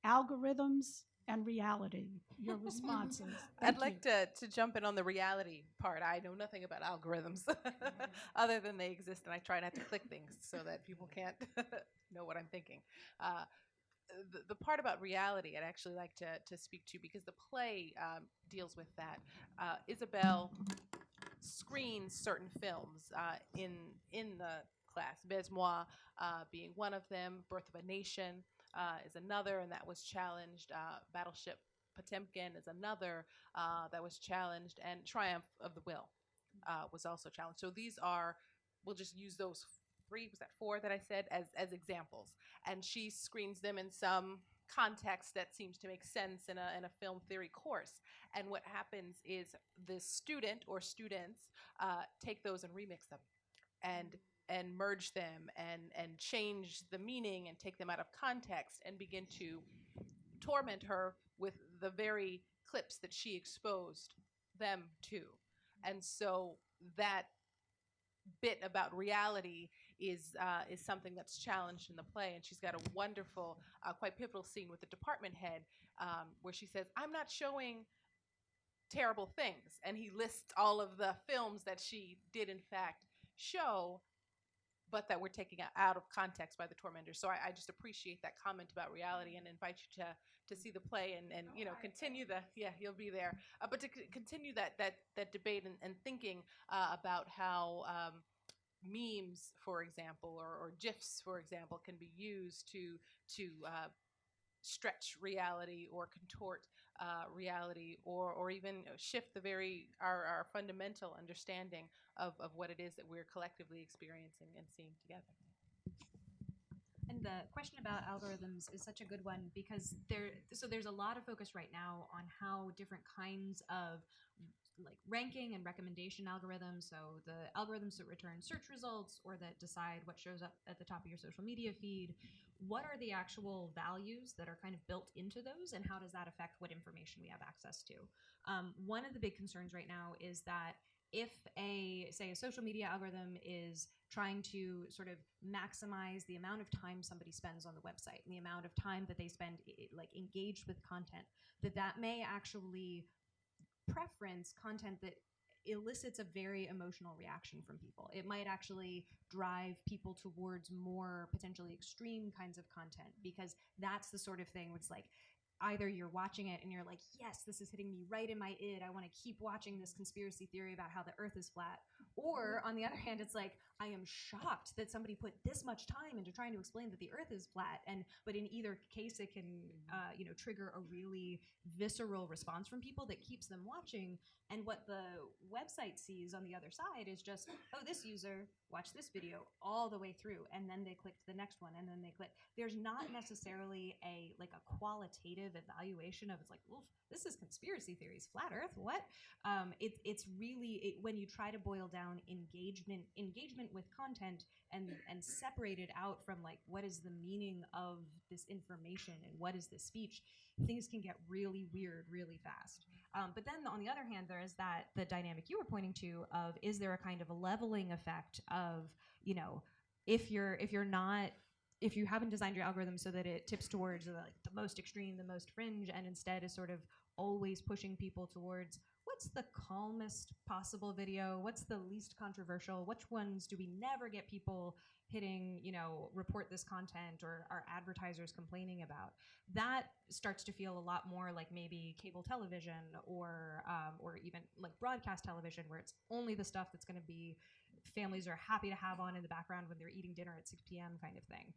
algorithms and reality, your responses. I'd like to jump in on the reality part. I know nothing about algorithms other than they exist, and I try not to click things so that people can't know what I'm thinking. The part about reality I'd actually like to speak to, because the play deals with that. Isabelle screens certain films in the class. Baise-moi being one of them. Birth of a Nation is another, and that was challenged. Battleship Potemkin is another that was challenged, and Triumph of the Will was also challenged. So these are, we'll just use those 3, was that 4 that I said, as examples. And she screens them in some context that seems to make sense in a film theory course. And what happens is the student or students take those and remix them and merge them and change the meaning and take them out of context and begin to torment her with the very clips that she exposed them to. And so that bit about reality is something that's challenged in the play, and she's got a wonderful, quite pivotal scene with the department head where she says, "I'm not showing terrible things," and he lists all of the films that she did in fact show, but that were taken out of context by the tormentors. So I just appreciate that comment about reality, and invite you to see the play and continue the, you'll be there, but to continue that debate and thinking about how memes, for example, or GIFs, for example, can be used to stretch reality or contort reality, or even shift the our fundamental understanding of what it is that we're collectively experiencing and seeing together. And the question about algorithms is such a good one, because there's a lot of focus right now on how different kinds of like ranking and recommendation algorithms, so the algorithms that return search results or that decide what shows up at the top of your social media feed, what are the actual values that are kind of built into those, and how does that affect what information we have access to? One of the big concerns right now is that if say a social media algorithm is trying to sort of maximize the amount of time somebody spends on the website and the amount of time that they spend like engaged with content, that may actually preference content that elicits a very emotional reaction from people. It might actually drive people towards more potentially extreme kinds of content, because that's the sort of thing which, like, either you're watching it and you're like, yes, this is hitting me right in my id, I want to keep watching this conspiracy theory about how the earth is flat. Or on the other hand, it's like, I am shocked that somebody put this much time into trying to explain that the earth is flat. But in either case, it can trigger a really visceral response from people that keeps them watching. And what the website sees on the other side is just, oh, this user watched this video all the way through, and then they clicked the next one, and then they click. There's not necessarily a qualitative evaluation of, it's like, oof, this is conspiracy theories, flat earth, what? It's really, when you try to boil down engagement with content and separate it out from, like, what is the meaning of this information and what is this speech, things can get really weird really fast. But then on the other hand, there is the dynamic you were pointing to of, is there a kind of a leveling effect of, if you haven't designed your algorithm so that it tips towards the most extreme, the most fringe, and instead is sort of always pushing people towards what's the calmest possible video, what's the least controversial, which ones do we never get people hitting, report this content, or are advertisers complaining about, that starts to feel a lot more like maybe cable television or even like broadcast television, where it's only the stuff that's going to be families are happy to have on in the background when they're eating dinner at 6 p.m. kind of thing.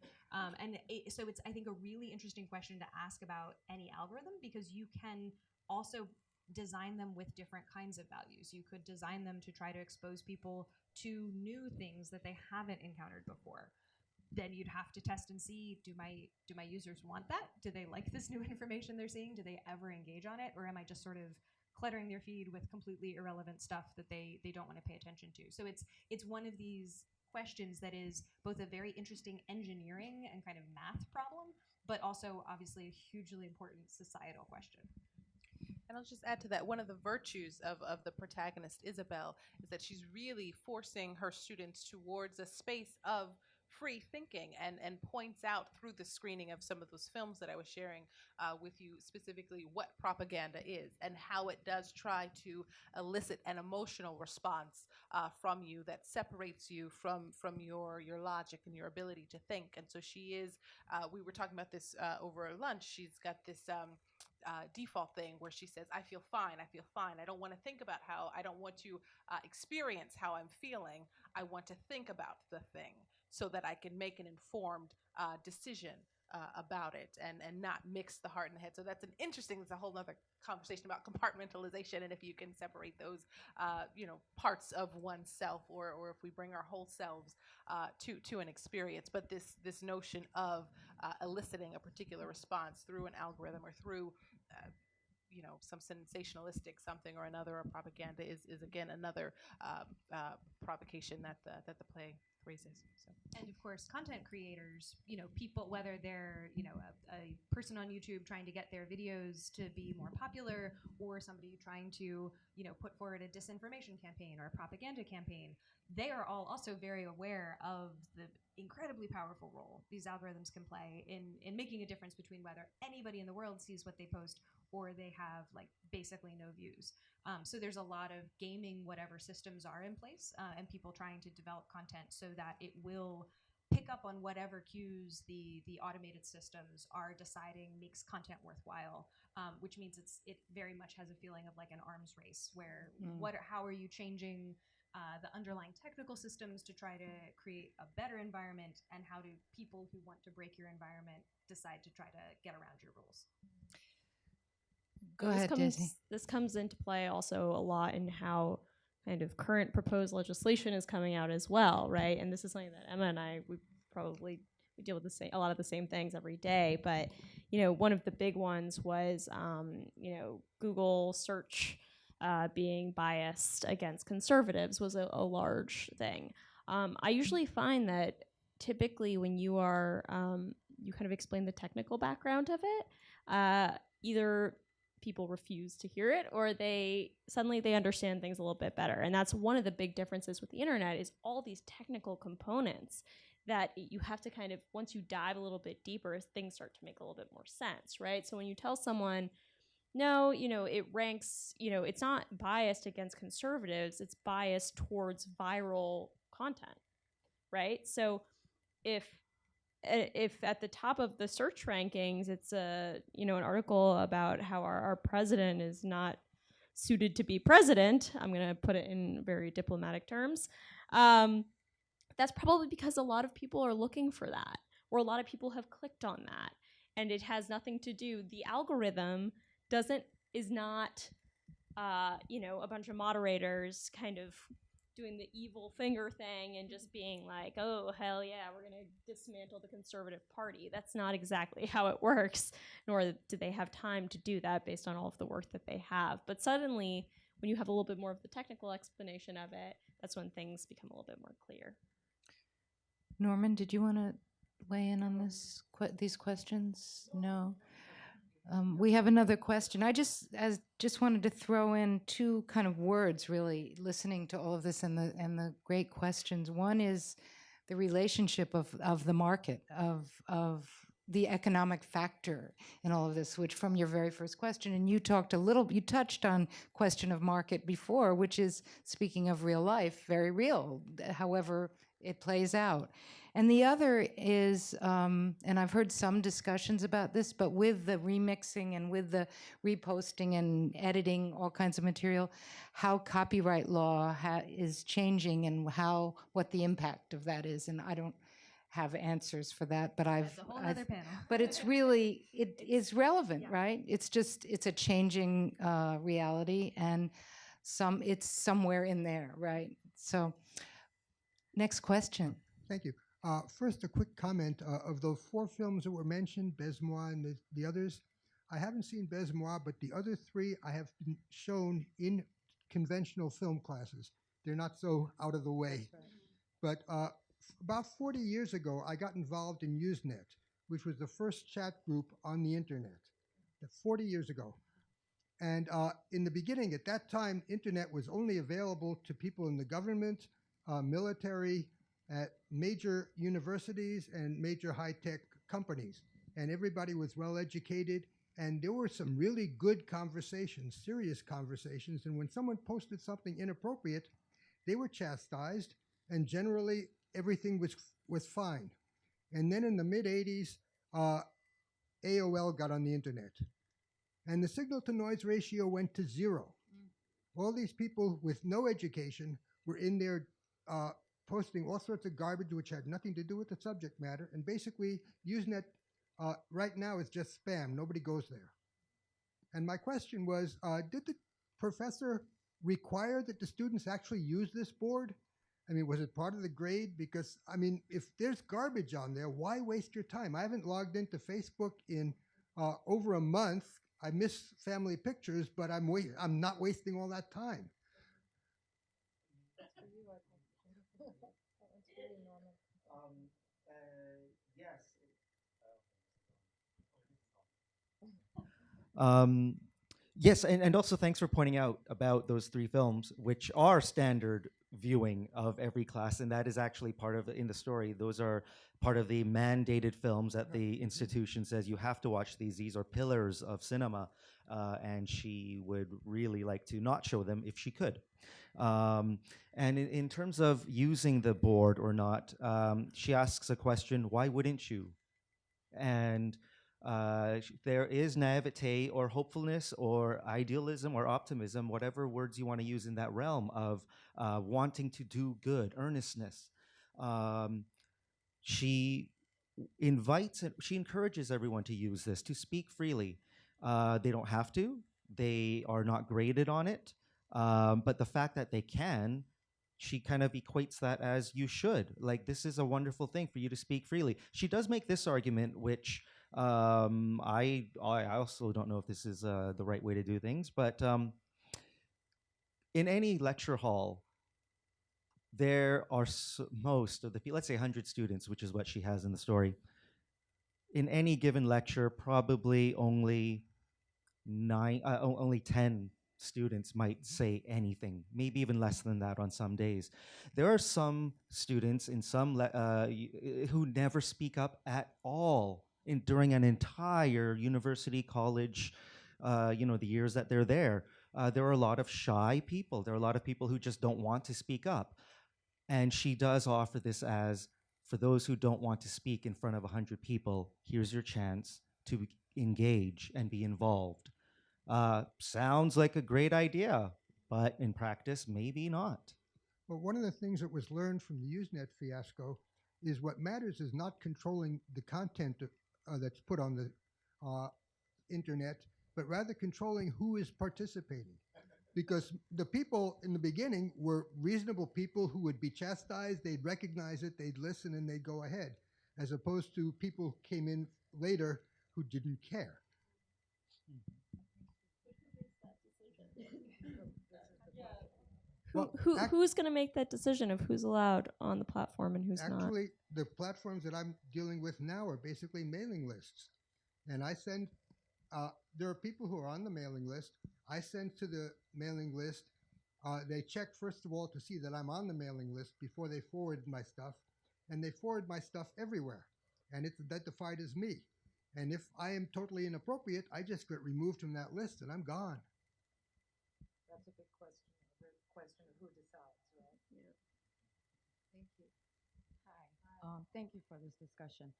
So it's, I think, a really interesting question to ask about any algorithm, because you can also design them with different kinds of values. You could design them to try to expose people to new things that they haven't encountered before. Then you'd have to test and see, do my users want that? Do they like this new information they're seeing? Do they ever engage on it? Or am I just sort of cluttering their feed with completely irrelevant stuff that they don't want to pay attention to? So it's one of these questions that is both a very interesting engineering and kind of math problem, but also obviously a hugely important societal question. And I'll just add to that, one of the virtues of the protagonist, Isabelle, is that she's really forcing her students towards a space of free thinking, and points out through the screening of some of those films that I was sharing with you specifically what propaganda is and how it does try to elicit an emotional response from you that separates you from your logic and your ability to think. And so she is, we were talking about this over lunch, she's got this default thing where she says, I feel fine, I don't want to think about how, I don't want to experience how I'm feeling, I want to think about the thing so that I can make an informed decision about it and not mix the heart and the head. So that's it's a whole other conversation about compartmentalization, and if you can separate those parts of oneself, or if we bring our whole selves to an experience. But this notion of eliciting a particular response through an algorithm or through some sensationalistic something or another, or propaganda is again another provocation that the play raises. So. And of course, content creators, people, whether they're, a person on YouTube trying to get their videos to be more popular, or somebody trying to, put forward a disinformation campaign or a propaganda campaign, they are all also very aware of the incredibly powerful role these algorithms can play in making a difference between whether anybody in the world sees what they post or they have basically no views. So there's a lot of gaming whatever systems are in place, and people trying to develop content so that it will pick up on whatever cues the automated systems are deciding makes content worthwhile, which means it very much has a feeling of like an arms race where how are you changing the underlying technical systems to try to create a better environment, and how do people who want to break your environment decide to try to get around your rules? Go ahead, Daisy. This comes into play also a lot in how kind of current proposed legislation is coming out as well, right? And this is something that Emma and I, we deal with a lot of the same things every day. But one of the big ones was Google search being biased against conservatives was a large thing. I usually find that typically when you are you kind of explain the technical background of it, either people refuse to hear it, or they understand things a little bit better. And that's one of the big differences with the internet, is all these technical components that you have to kind of, once you dive a little bit deeper, things start to make a little bit more sense, right? So when you tell someone, no, it ranks, it's not biased against conservatives, it's biased towards viral content, right? So if at the top of the search rankings, it's an article about how our president is not suited to be president, I'm going to put it in very diplomatic terms, that's probably because a lot of people are looking for that, or a lot of people have clicked on that, and it has nothing to do, the algorithm is not a bunch of moderators kind of doing the evil finger thing and just being like, oh, hell yeah, we're going to dismantle the conservative party. That's not exactly how it works, nor do they have time to do that based on all of the work that they have. But suddenly, when you have a little bit more of the technical explanation of it, that's when things become a little bit more clear. Norman, did you want to weigh in on these questions? No. We have another question. I just wanted to throw in two kind of words, really, listening to all of this and the great questions. One is the relationship of the market, of the economic factor in all of this, which from your very first question, and you touched on question of market before, which is, speaking of real life, very real, however it plays out. And the other is, and I've heard some discussions about this, but with the remixing and with the reposting and editing all kinds of material, how copyright law is changing and what the impact of that is. And I don't, have answers for that, but That's a whole other panel. but it's really, it is relevant, right? It's just, it's a changing reality, and it's somewhere in there, right? So, next question. Thank you. First, a quick comment. Of those 4 films that were mentioned, Baise-moi and the others, I haven't seen Baise-moi, but the other 3 I have been shown in conventional film classes. They're not so out of the way. But about 40 years ago, I got involved in Usenet, which was the first chat group on the internet. 40 years ago. And in the beginning, at that time, internet was only available to people in the government, military, at major universities and major high-tech companies. And everybody was well-educated, and there were some really good conversations, serious conversations, and when someone posted something inappropriate, they were chastised, and generally everything was fine. And then in the mid-'80s, AOL got on the internet, and the signal-to-noise ratio went to 0. All these people with no education were in there posting all sorts of garbage which had nothing to do with the subject matter, and basically Usenet right now is just spam. Nobody goes there. And my question was, did the professor require that the students actually use this board? I mean, was it part of the grade? Because, I mean, if there's garbage on there, why waste your time? I haven't logged into Facebook in over a month. I miss family pictures, but I'm not wasting all that time. Yes. Yes, and also thanks for pointing out about those 3 films, which are standard viewing of every class, and that is actually part of in the story. Those are part of the mandated films that the institution says you have to watch these. These are pillars of cinema, and she would really like to not show them if she could. And in terms of using the board or not, she asks a question, why wouldn't you? And there is naivete or hopefulness or idealism or optimism, whatever words you want to use in that realm of wanting to do good, earnestness. She encourages everyone to use this, to speak freely. They don't have to. They are not graded on it. But the fact that they can, she kind of equates that as you should. Like, this is a wonderful thing for you to speak freely. She does make this argument, which I also don't know if this is the right way to do things, but in any lecture hall, there are most of the people, let's say 100 students, which is what she has in the story. In any given lecture, probably only 10 students might say anything, maybe even less than that on some days. There are some students in some who never speak up at all during an entire university, college, the years that they're there. There are a lot of shy people. There are a lot of people who just don't want to speak up. And she does offer this as, for those who don't want to speak in front of 100 people, here's your chance to engage and be involved. Sounds like a great idea, but in practice, maybe not. Well, one of the things that was learned from the Usenet fiasco is what matters is not controlling the content that's put on the internet, but rather controlling who is participating. Because the people in the beginning were reasonable people who would be chastised, they'd recognize it, they'd listen, and they'd go ahead, as opposed to people who came in later who didn't care. Who's going to make that decision of who's allowed on the platform and who's not? Actually, the platforms that I'm dealing with now are basically mailing lists. And I send, there are people who are on the mailing list. I send to the mailing list. They check, first of all, to see that I'm on the mailing list before they forward my stuff. And they forward my stuff everywhere. And it's identified as me. And if I am totally inappropriate, I just get removed from that list and I'm gone. That's a big question. Question of who decides, right? Yeah. Thank you. Hi. Thank you for this discussion.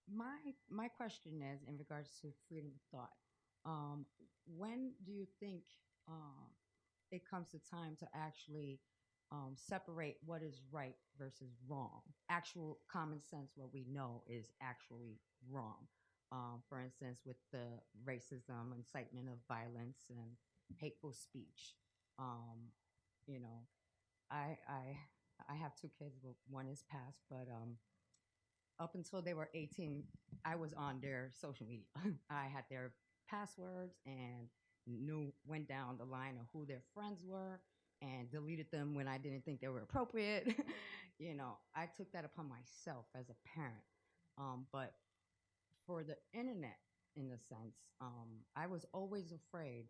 My question is in regards to freedom of thought. When do you think it comes to time to actually separate what is right versus wrong. Actual common sense, what we know is actually wrong. For instance, with the racism, incitement of violence, and hateful speech. You know, I have two kids. Well, one is passed, but up until they were 18, I was on their social media. I had their passwords and went down the line of who their friends were and deleted them when I didn't think they were appropriate. You know, I took that upon myself as a parent. But for the internet, in a sense, I was always afraid.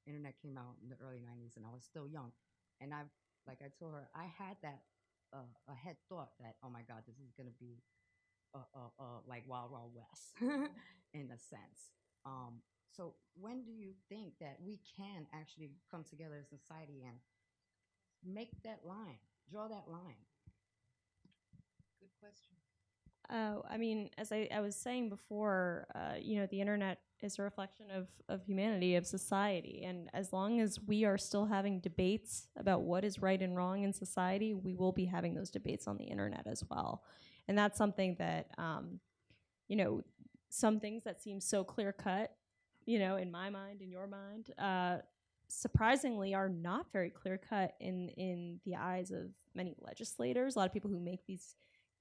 Internet came out in the early 90s and I was still young. And like I told her, I had that a head thought that, oh my God, this is going to be like Wild Wild West in a sense. So when do you think that we can actually come together as a society and make that line, draw that line? Good question. I mean, as I was saying before, the internet is a reflection of humanity, of society. And as long as we are still having debates about what is right and wrong in society, we will be having those debates on the internet as well. And that's something that, some things that seem so clear cut, in my mind, in your mind, surprisingly are not very clear cut in the eyes of many legislators. A lot of people who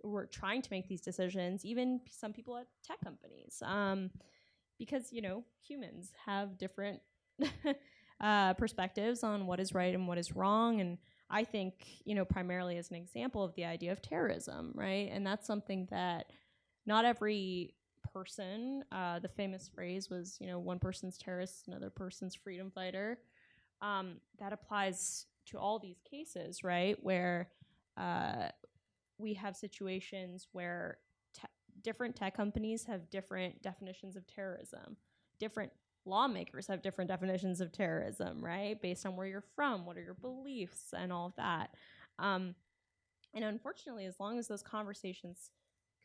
were trying to make these decisions, even some people at tech companies, because humans have different perspectives on what is right and what is wrong. And I think primarily as an example of the idea of terrorism, right? And that's something that not every person, the famous phrase was one person's terrorist, another person's freedom fighter. That applies to all these cases, right, where we have situations where different tech companies have different definitions of terrorism. Different lawmakers have different definitions of terrorism, right? Based on where you're from, what are your beliefs, and all of that. And unfortunately, as long as those conversations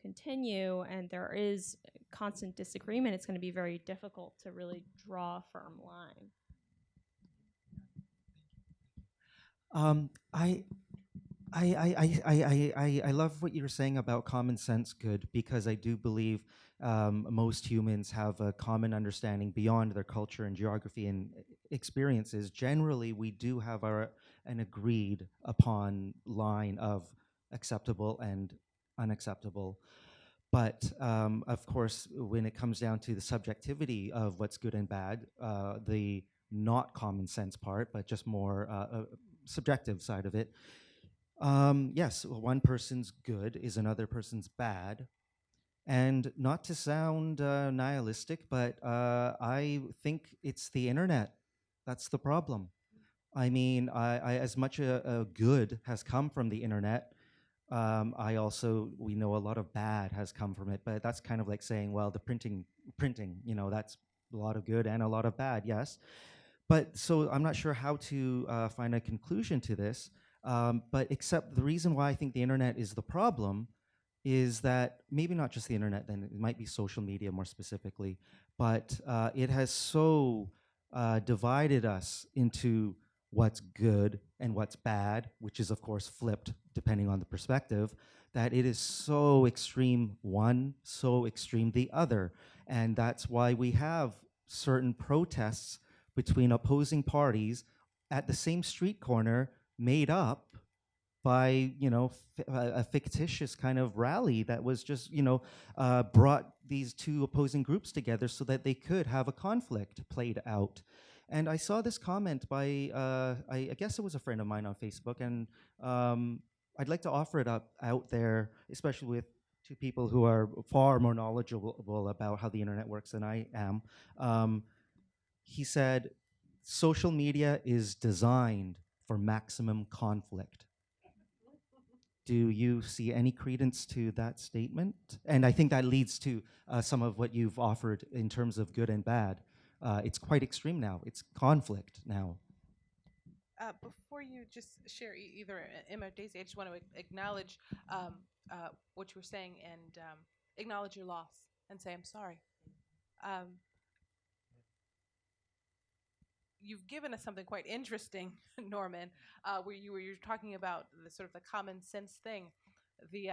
continue and there is constant disagreement, it's going to be very difficult to really draw a firm line. I love what you were saying about common sense good, because I do believe most humans have a common understanding beyond their culture and geography and experiences. Generally, we do have an agreed upon line of acceptable and unacceptable. But of course, when it comes down to the subjectivity of what's good and bad, the not common sense part, but just more subjective side of it, yes, one person's good is another person's bad. And not to sound nihilistic, but I think it's the internet that's the problem. I mean, as much a good has come from the internet, we know a lot of bad has come from it. But that's kind of like saying, well, the printing, that's a lot of good and a lot of bad, yes. But so I'm not sure how to find a conclusion to this. But except the reason why I think the internet is the problem is that maybe not just the internet, then it might be social media more specifically, but it has so divided us into what's good and what's bad, which is of course flipped depending on the perspective, that it is so extreme one, so extreme the other. And that's why we have certain protests between opposing parties at the same street corner made up by a fictitious kind of rally that was just brought these two opposing groups together so that they could have a conflict played out. And I saw this comment by I guess it was a friend of mine on Facebook, and I'd like to offer it up out there, especially with two people who are far more knowledgeable about how the internet works than I am. He said, social media is designed for maximum conflict. Do you see any credence to that statement? And I think that leads to some of what you've offered in terms of good and bad. It's quite extreme now. It's conflict now. Before you just share either Emma or Daisy, I just want to acknowledge what you were saying and acknowledge your loss and say I'm sorry. you've given us something quite interesting, Norman, where you're talking about the sort of the common sense thing, the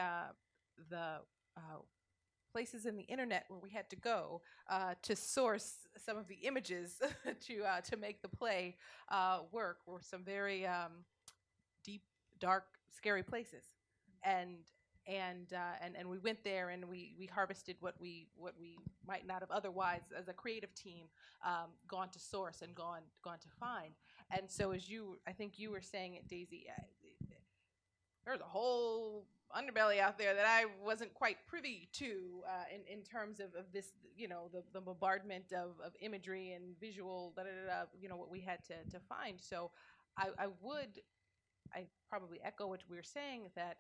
places in the internet where we had to go to source some of the images to make the play work were some very deep, dark, scary places, and and we went there and we harvested what we might not have otherwise as a creative team gone to source and gone to find. And so as I think you were saying it, Daisy, there's a whole underbelly out there that I wasn't quite privy to in terms of this, the bombardment of imagery and visual, what we had to find. So I probably echo what we were saying, that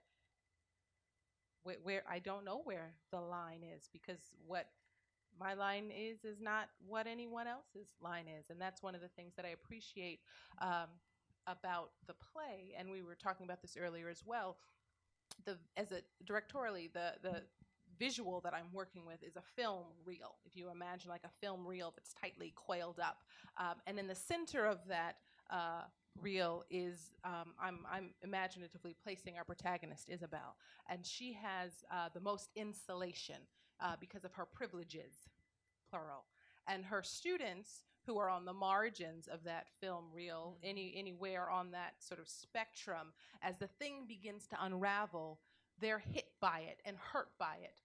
where I don't know where the line is, because what my line is not what anyone else's line is. And that's one of the things that I appreciate about the play. And we were talking about this earlier as well. Directorially, the visual that I'm working with is a film reel. If you imagine like a film reel that's tightly coiled up. And in the center of that reel is, I'm imaginatively placing our protagonist, Isabelle. And she has the most insulation because of her privileges, plural. And her students, who are on the margins of that film reel, anywhere on that sort of spectrum, as the thing begins to unravel, they're hit by it and hurt by it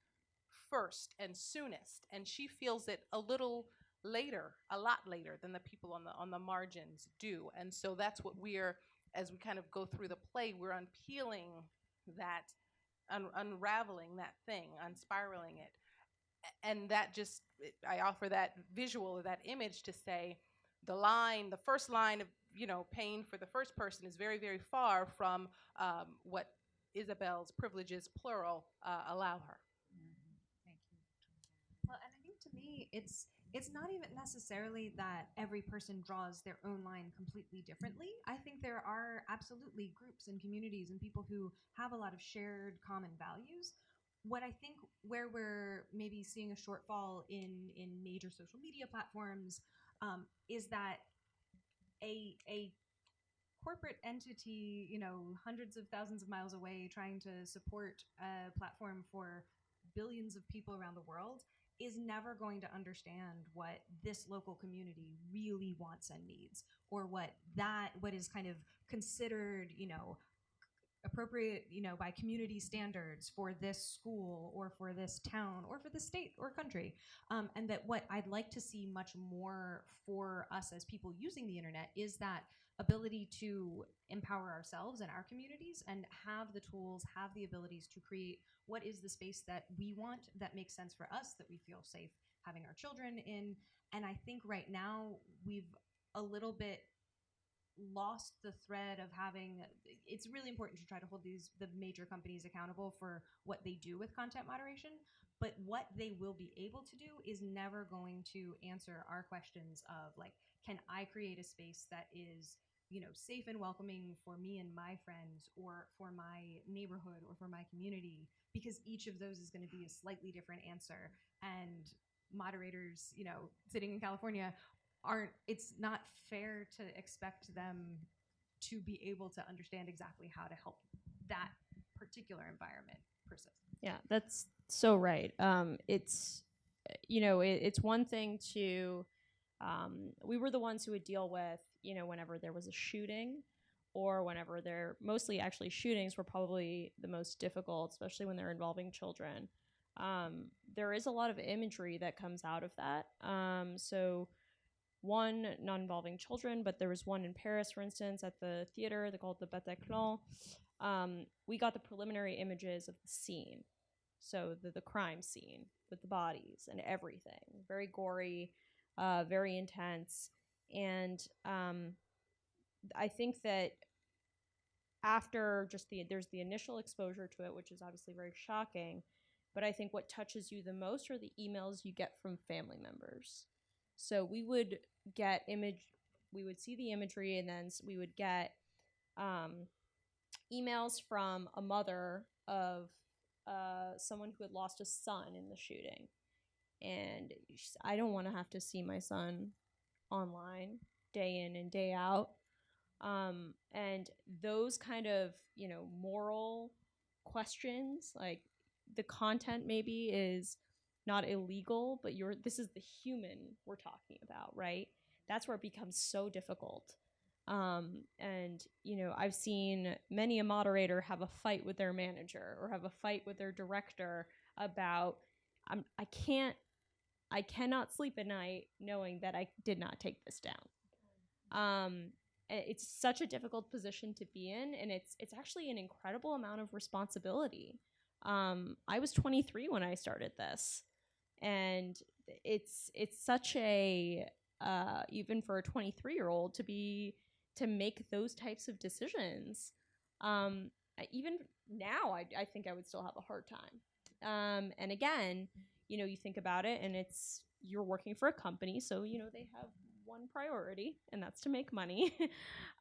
first and soonest. And she feels it a little later, a lot later than the people on the margins do. And so that's what as we kind of go through the play, we're unpeeling that, unraveling that thing, unspiraling it. And that I offer that visual, that image, to say the first line of, pain for the first person is very, very far from what Isabelle's privileges, plural, allow her. Thank you. Well, and I think to me, it's not even necessarily that every person draws their own line completely differently. I think there are absolutely groups and communities and people who have a lot of shared common values. What I think where we're maybe seeing a shortfall in major social media platforms is that a corporate entity, hundreds of thousands of miles away, trying to support a platform for billions of people around the world, is never going to understand what this local community really wants and needs, or what is kind of considered, appropriate, by community standards for this school or for this town or for the state or country. And that what I'd like to see much more for us as people using the internet is that ability to empower ourselves and our communities and have the tools, have the abilities to create what is the space that we want, that makes sense for us, that we feel safe having our children in. And I think right now we've a little bit lost the thread of it's really important to try to hold the major companies accountable for what they do with content moderation, but what they will be able to do is never going to answer our questions of, like, can I create a space that is, safe and welcoming for me and my friends, or for my neighborhood, or for my community, because each of those is going to be a slightly different answer. And moderators, sitting in California, it's not fair to expect them to be able to understand exactly how to help that particular environment persist. Yeah, that's so right. It's one thing to, we were the ones who would deal with, whenever there was a shooting, or whenever mostly actually shootings were probably the most difficult, especially when they're involving children. There is a lot of imagery that comes out of that. So one not involving children, but there was one in Paris, for instance, at the theater. They called it the Bataclan. We got the preliminary images of the scene. So the crime scene with the bodies and everything. Very gory, very intense. And I think that after there's the initial exposure to it, which is obviously very shocking, but I think what touches you the most are the emails you get from family members. So we would see the imagery, and then we would get emails from a mother of someone who had lost a son in the shooting. And I don't want to have to see my son online. day in and day out. And those kind of, moral questions, like the content maybe is not illegal, but this is the human we're talking about, right? That's where it becomes so difficult. And I've seen many a moderator have a fight with their manager or have a fight with their director about I cannot sleep at night knowing that I did not take this down. It's such a difficult position to be in, and it's actually an incredible amount of responsibility. I was 23 when I started this, and it's such a even for a 23-year-old to make those types of decisions. Even now, I think I would still have a hard time. And again, you think about it, and you're working for a company, so they have one priority, and that's to make money.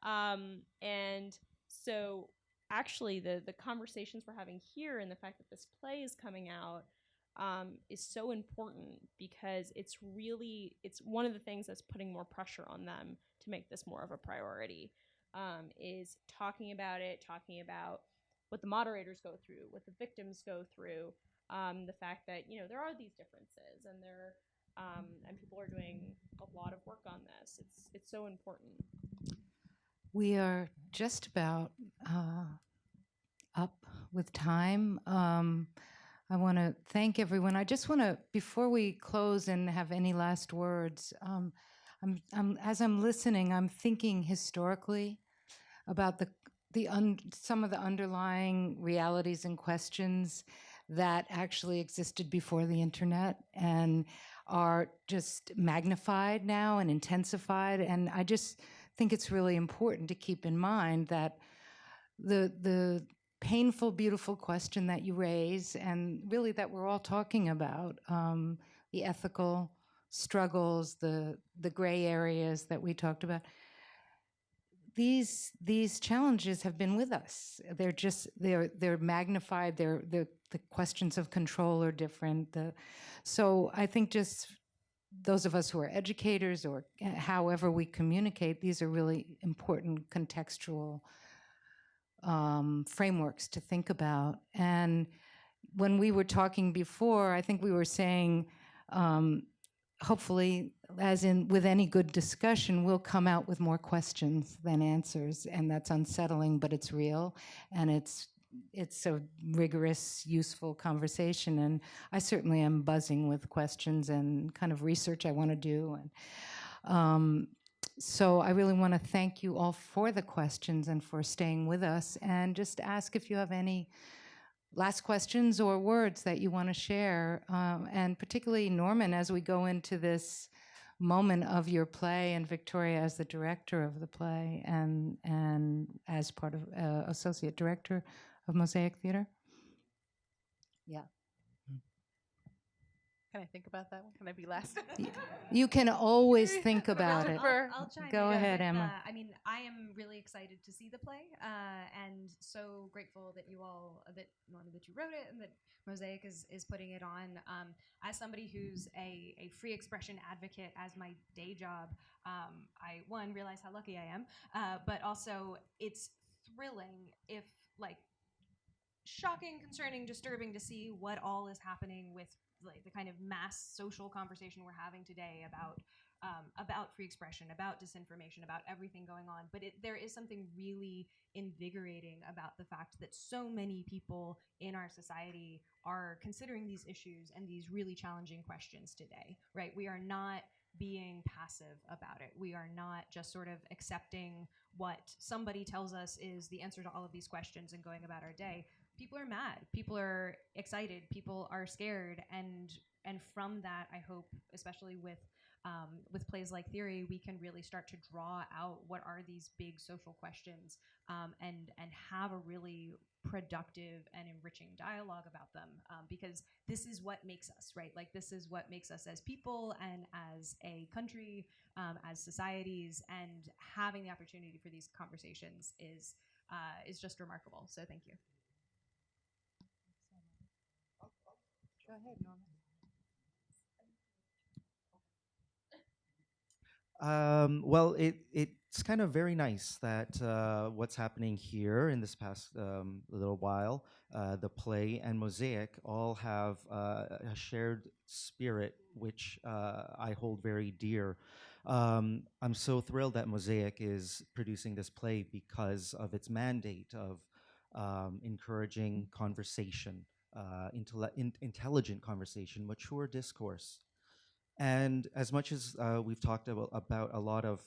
And so actually the conversations we're having here and the fact that this play is coming out is so important, because it's one of the things that's putting more pressure on them to make this more of a priority, is talking about what the moderators go through, what the victims go through, the fact that there are these differences, and and people are doing a lot of work on this. It's so important. We are just about up with time. I want to thank everyone. I just want to, before we close and have any last words, as I'm listening, I'm thinking historically about some of the underlying realities and questions that actually existed before the internet and are just magnified now and intensified. And I just think it's really important to keep in mind that the painful, beautiful question that you raise, and really that we're all talking about, the ethical struggles, the gray areas that we talked about, these challenges have been with us. They're magnified. The questions of control are different. So I think just those of us who are educators, or however we communicate, these are really important contextual frameworks to think about. And when we were talking before, I think we were saying, hopefully, as in with any good discussion, we'll come out with more questions than answers, and that's unsettling, but it's real, and it's a rigorous, useful conversation, and I certainly am buzzing with questions and kind of research I want to do. And so I really want to thank you all for the questions and for staying with us, and just ask if you have any last questions or words that you want to share, and particularly Norman, as we go into this moment of your play, and Victoria as the director of the play and as part of associate director of Mosaic Theater. Yeah. Can I think about that one? Can I be last? You can always think about it. I'll chime Go in ahead, with, Emma. I mean, I am really excited to see the play, and so grateful that Norman, that you wrote it, and that Mosaic is putting it on. As somebody who's a free expression advocate as my day job, I realize how lucky I am, but also it's thrilling, if shocking, concerning, disturbing to see what all is happening with the kind of mass social conversation we're having today about free expression, about disinformation, about everything going on. But there is something really invigorating about the fact that so many people in our society are considering these issues and these really challenging questions today, right? We are not being passive about it. We are not just sort of accepting what somebody tells us is the answer to all of these questions and going about our day. People are mad, people are excited, people are scared, and from that, I hope, especially with plays like Theory, we can really start to draw out what are these big social questions, and have a really productive and enriching dialogue about them, because this is what makes us, right? Like, this is what makes us as people and as a country, as societies, and having the opportunity for these conversations is just remarkable. So thank you. Go ahead, Norman. Well, it's kind of very nice that what's happening here in this past little while, the play and Mosaic all have a shared spirit, which I hold very dear. I'm so thrilled that Mosaic is producing this play because of its mandate of encouraging conversation, intelligent conversation, mature discourse. And as much as we've talked about a lot of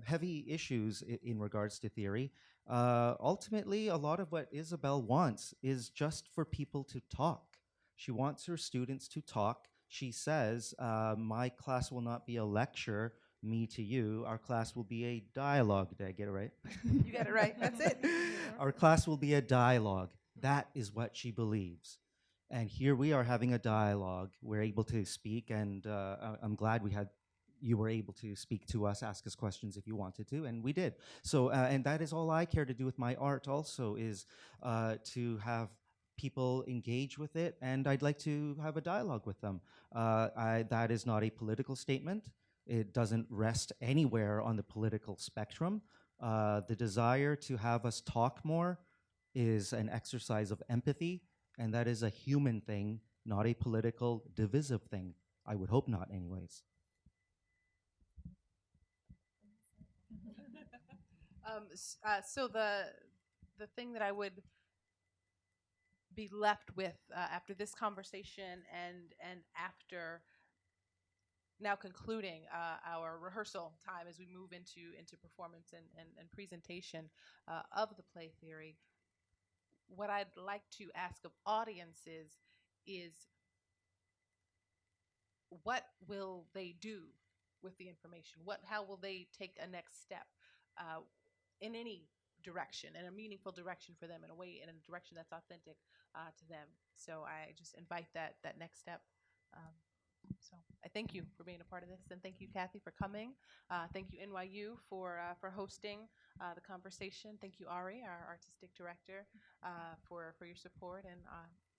heavy issues in regards to theory, ultimately, a lot of what Isabelle wants is just for people to talk. She wants her students to talk. She says, my class will not be a lecture, me to you. Our class will be a dialogue. Did I get it right? You got it right. That's it. Our class will be a dialogue. That is what she believes. And here we are having a dialogue. We're able to speak, and I'm glad you were able to speak to us, ask us questions if you wanted to, and we did. So, and that is all I care to do with my art also, is to have people engage with it, and I'd like to have a dialogue with them. That is not a political statement. It doesn't rest anywhere on the political spectrum. The desire to have us talk more is an exercise of empathy, and that is a human thing, not a political, divisive thing. I would hope not, anyways. So the thing that I would be left with after this conversation and after now concluding our rehearsal time as we move into performance and presentation of the play theory, what I'd like to ask of audiences is what will they do with the information? How will they take a next step in any direction, in a meaningful direction for them, in a direction that's authentic to them? So I just invite that next step. So I thank you for being a part of this, and thank you, Kathy, for coming. Thank you, NYU, for hosting the conversation. Thank you, Ari, our artistic director, for your support, and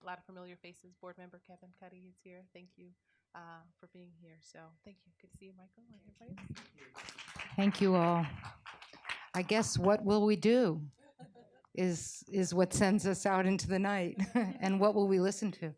a lot of familiar faces. Board member Kevin Cuddy is here. Thank you for being here. So thank you. Good to see you, Michael, and everybody else. Thank you all. I guess what will we do is what sends us out into the night. And what will we listen to?